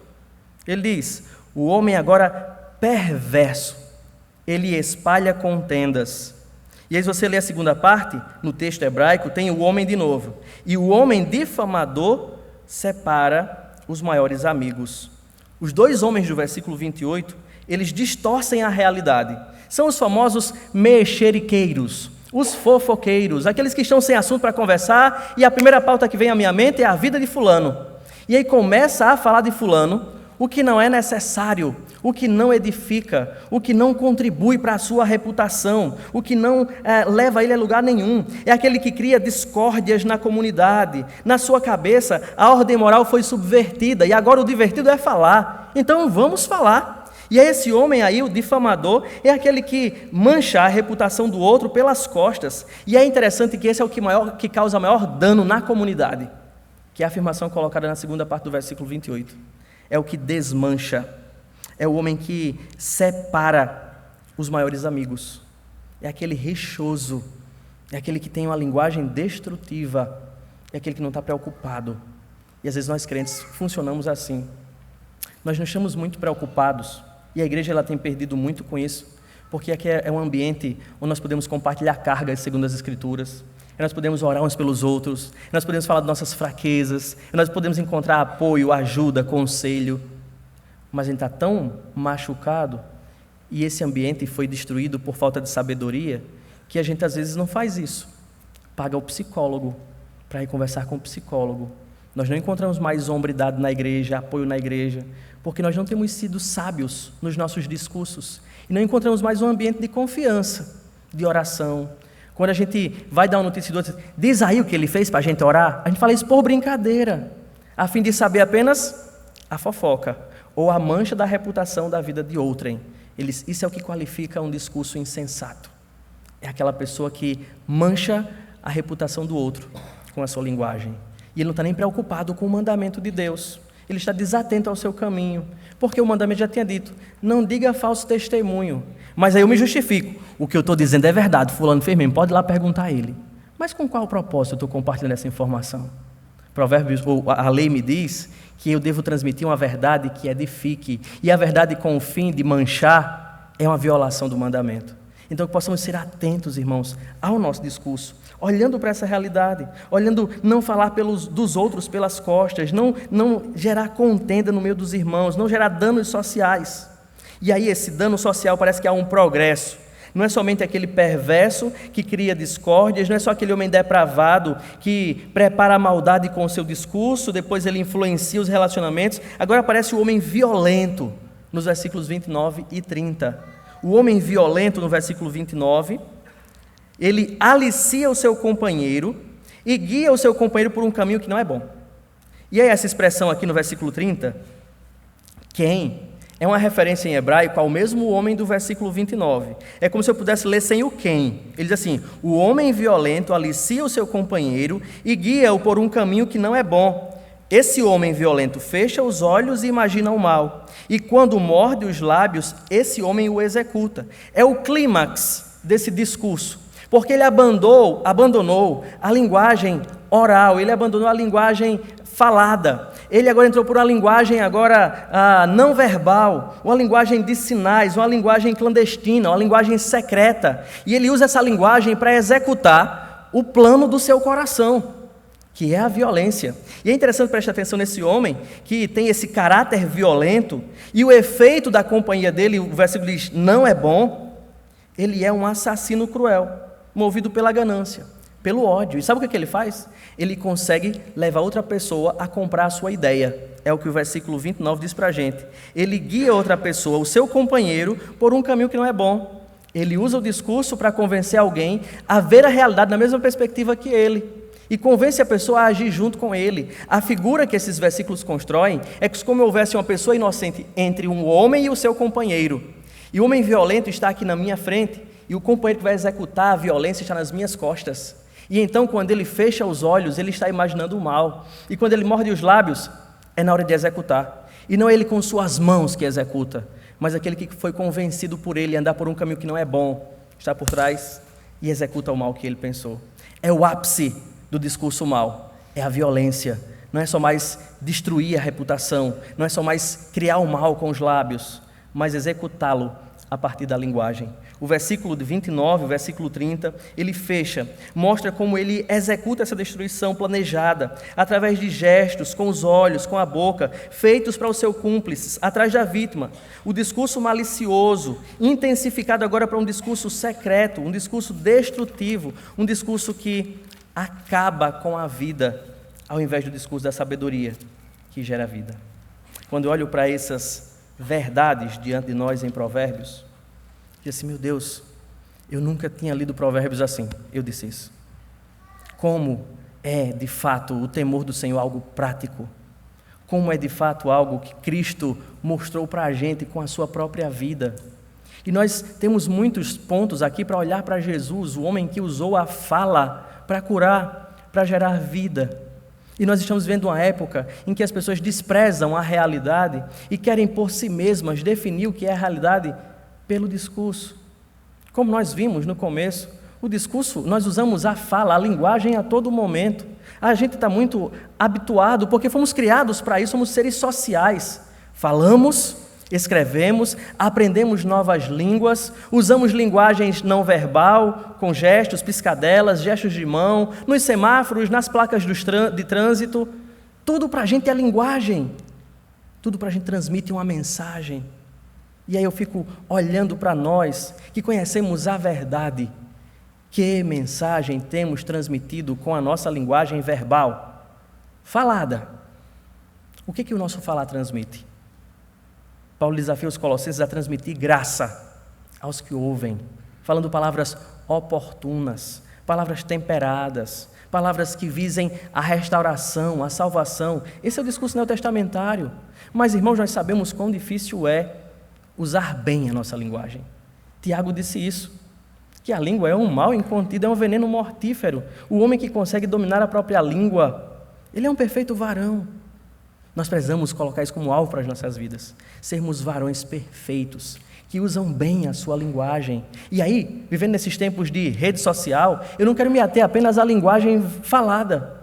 Ele diz: o homem agora perverso, ele espalha contendas. E aí, se você ler a segunda parte, no texto hebraico, tem o homem de novo. E o homem difamador separa os maiores amigos. Os dois homens do versículo 28, eles distorcem a realidade. São os famosos mexeriqueiros, os fofoqueiros, aqueles que estão sem assunto para conversar, e a primeira pauta que vem à minha mente é a vida de fulano. E aí começa a falar de fulano, o que não é necessário, o que não edifica, o que não contribui para a sua reputação, o que não leva ele a lugar nenhum. É aquele que cria discórdias na comunidade. Na sua cabeça, a ordem moral foi subvertida e agora o divertido é falar. Então vamos falar. E esse homem aí, o difamador, é aquele que mancha a reputação do outro pelas costas. E é interessante que esse é o que causa maior dano na comunidade, que é a afirmação colocada na segunda parte do versículo 28. É o que desmancha, é o homem que separa os maiores amigos, é aquele rixoso, é aquele que tem uma linguagem destrutiva, é aquele que não está preocupado. E às vezes nós crentes funcionamos assim, nós não estamos muito preocupados, e a igreja ela tem perdido muito com isso, porque aqui é um ambiente onde nós podemos compartilhar cargas segundo as Escrituras, nós podemos orar uns pelos outros, nós podemos falar de nossas fraquezas, nós podemos encontrar apoio, ajuda, conselho, mas a gente está tão machucado, e esse ambiente foi destruído por falta de sabedoria, que a gente às vezes não faz isso, paga o psicólogo para ir conversar com o psicólogo. Nós não encontramos mais hombridade na igreja, apoio na igreja, porque nós não temos sido sábios nos nossos discursos, e não encontramos mais um ambiente de confiança, de oração. Quando a gente vai dar uma notícia do outro, diz aí o que ele fez para a gente orar, a gente fala isso por brincadeira, a fim de saber apenas a fofoca, ou a mancha da reputação da vida de outrem. Isso é o que qualifica um discurso insensato. É aquela pessoa que mancha a reputação do outro com a sua linguagem. E ele não está nem preocupado com o mandamento de Deus. Ele está desatento ao seu caminho, porque o mandamento já tinha dito, não diga falso testemunho. Mas aí eu me justifico, o que eu estou dizendo é verdade, fulano fez mesmo, pode ir lá perguntar a ele. Mas com qual propósito eu estou compartilhando essa informação? Provérbios, ou a lei me diz que eu devo transmitir uma verdade que edifique, e a verdade com o fim de manchar é uma violação do mandamento. Então que possamos ser atentos, irmãos, ao nosso discurso, olhando para essa realidade, olhando não falar dos outros pelas costas, não gerar contenda no meio dos irmãos, não gerar danos sociais. E aí esse dano social parece que há um progresso. Não é somente aquele perverso que cria discórdias, não é só aquele homem depravado que prepara a maldade com o seu discurso, depois ele influencia os relacionamentos. Agora aparece o homem violento, nos versículos 29 e 30. O homem violento, no versículo 29, ele alicia o seu companheiro e guia o seu companheiro por um caminho que não é bom. E aí essa expressão aqui no versículo 30, quem? É uma referência em hebraico ao mesmo homem do versículo 29. É como se eu pudesse ler sem o quem. Ele diz assim, o homem violento alicia o seu companheiro e guia-o por um caminho que não é bom. Esse homem violento fecha os olhos e imagina o mal. E quando morde os lábios, esse homem o executa. É o clímax desse discurso. Porque ele abandonou a linguagem oral, ele abandonou a linguagem falada. Ele agora entrou por uma linguagem não verbal, uma linguagem de sinais, uma linguagem clandestina, uma linguagem secreta. E ele usa essa linguagem para executar o plano do seu coração, que é a violência. E é interessante prestar atenção nesse homem, que tem esse caráter violento, e o efeito da companhia dele, o versículo diz, não é bom. Ele é um assassino cruel, movido pela ganância, pelo ódio. E sabe o que ele faz? Ele consegue levar outra pessoa a comprar a sua ideia. É o que o versículo 29 diz para a gente. Ele guia outra pessoa, o seu companheiro, por um caminho que não é bom. Ele usa o discurso para convencer alguém a ver a realidade na mesma perspectiva que ele. E convence a pessoa a agir junto com ele. A figura que esses versículos constroem é como houvesse uma pessoa inocente entre um homem e o seu companheiro. E o homem violento está aqui na minha frente, e o companheiro que vai executar a violência está nas minhas costas. E então, quando ele fecha os olhos, ele está imaginando o mal. E quando ele morde os lábios, é na hora de executar. E não é ele com suas mãos que executa, mas aquele que foi convencido por ele a andar por um caminho que não é bom, está por trás e executa o mal que ele pensou. É o ápice do discurso mal, é a violência. Não é só mais destruir a reputação, não é só mais criar o mal com os lábios, mas executá-lo a partir da linguagem. O versículo 29, o versículo 30, ele fecha, mostra como ele executa essa destruição planejada, através de gestos, com os olhos, com a boca, feitos para o seu cúmplice, atrás da vítima. O discurso malicioso, intensificado agora para um discurso secreto, um discurso destrutivo, um discurso que acaba com a vida, ao invés do discurso da sabedoria, que gera vida. Quando eu olho para essas verdades diante de nós em Provérbios, eu disse assim, meu Deus, eu nunca tinha lido Provérbios assim. Eu disse isso. Como é de fato o temor do Senhor algo prático? Como é de fato algo que Cristo mostrou para a gente com a sua própria vida? E nós temos muitos pontos aqui para olhar para Jesus, o homem que usou a fala para curar, para gerar vida. E nós estamos vivendo uma época em que as pessoas desprezam a realidade e querem por si mesmas definir o que é a realidade pelo discurso. Como nós vimos no começo, o discurso, nós usamos a fala, a linguagem a todo momento. A gente está muito habituado, porque fomos criados para isso, somos seres sociais. Falamos, escrevemos, aprendemos novas línguas, usamos linguagens não verbal, com gestos, piscadelas, gestos de mão, nos semáforos, nas placas de trânsito. Tudo para a gente é linguagem. Tudo para a gente transmite uma mensagem. E aí eu fico olhando para nós, que conhecemos a verdade. Que mensagem temos transmitido com a nossa linguagem verbal? Falada. O que o nosso falar transmite? Paulo desafia os colossenses a transmitir graça aos que ouvem, falando palavras oportunas, palavras temperadas, palavras que visem a restauração, a salvação. Esse é o discurso neotestamentário. Mas, irmãos, nós sabemos quão difícil é usar bem a nossa linguagem. Tiago disse isso, que a língua é um mal incontido, é um veneno mortífero. O homem que consegue dominar a própria língua, ele é um perfeito varão. Nós precisamos colocar isso como alvo para as nossas vidas, sermos varões perfeitos, que usam bem a sua linguagem. E aí, vivendo nesses tempos de rede social, eu não quero me ater apenas à linguagem falada,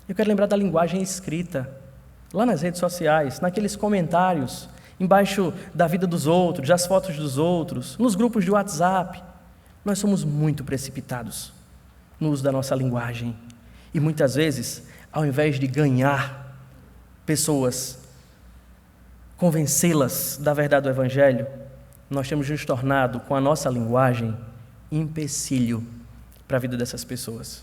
eu quero lembrar da linguagem escrita, lá nas redes sociais, naqueles comentários, embaixo da vida dos outros, das fotos dos outros, nos grupos de WhatsApp. Nós somos muito precipitados no uso da nossa linguagem. E muitas vezes, ao invés de ganhar pessoas, convencê-las da verdade do Evangelho, nós temos nos tornado, com a nossa linguagem, empecilho para a vida dessas pessoas.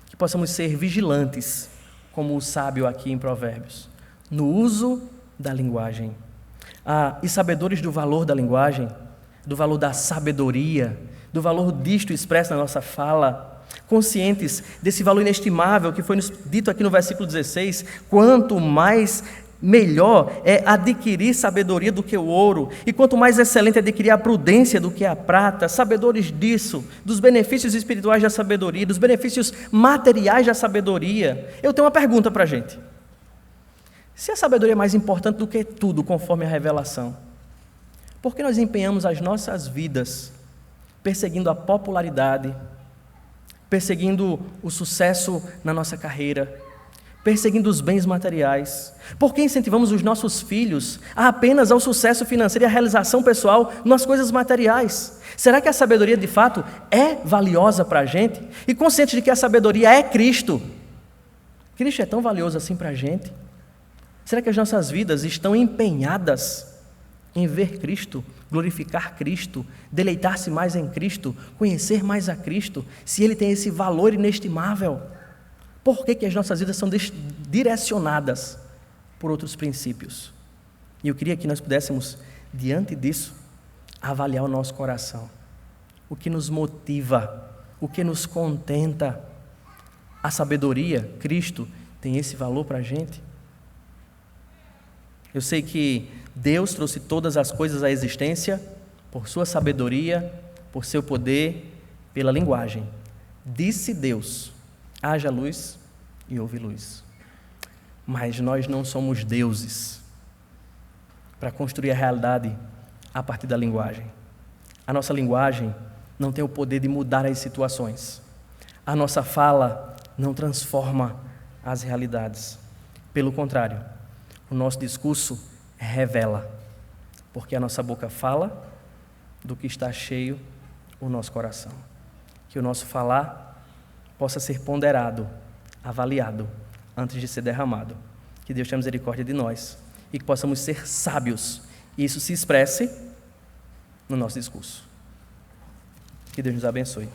Que possamos ser vigilantes, como o sábio aqui em Provérbios, no uso da linguagem. E sabedores do valor da linguagem, do valor da sabedoria, do valor disto expresso na nossa fala, conscientes desse valor inestimável que foi nos dito aqui no versículo 16, quanto mais melhor é adquirir sabedoria do que o ouro, e quanto mais excelente é adquirir a prudência do que a prata, sabedores disso, dos benefícios espirituais da sabedoria, dos benefícios materiais da sabedoria. Eu tenho uma pergunta para a gente. Se a sabedoria é mais importante do que tudo, conforme a revelação, por que nós empenhamos as nossas vidas perseguindo a popularidade, perseguindo o sucesso na nossa carreira, perseguindo os bens materiais? Por que incentivamos os nossos filhos apenas ao sucesso financeiro e à realização pessoal nas coisas materiais? Será que a sabedoria de fato é valiosa para a gente? E consciente de que a sabedoria é Cristo, Cristo é tão valioso assim para a gente? Será que as nossas vidas estão empenhadas em ver Cristo, glorificar Cristo, deleitar-se mais em Cristo, conhecer mais a Cristo, se Ele tem esse valor inestimável? Por que as nossas vidas são direcionadas por outros princípios? E eu queria que nós pudéssemos, diante disso, avaliar o nosso coração. O que nos motiva, o que nos contenta? A sabedoria, Cristo, tem esse valor para a gente? Eu sei que Deus trouxe todas as coisas à existência por sua sabedoria, por seu poder, pela linguagem. Disse Deus: haja luz, e houve luz. Mas nós não somos deuses para construir a realidade a partir da linguagem. A nossa linguagem não tem o poder de mudar as situações. A nossa fala não transforma as realidades. Pelo contrário, o nosso discurso revela, porque a nossa boca fala do que está cheio o nosso coração. Que o nosso falar possa ser ponderado, avaliado, antes de ser derramado. Que Deus tenha misericórdia de nós e que possamos ser sábios e isso se expresse no nosso discurso. Que Deus nos abençoe.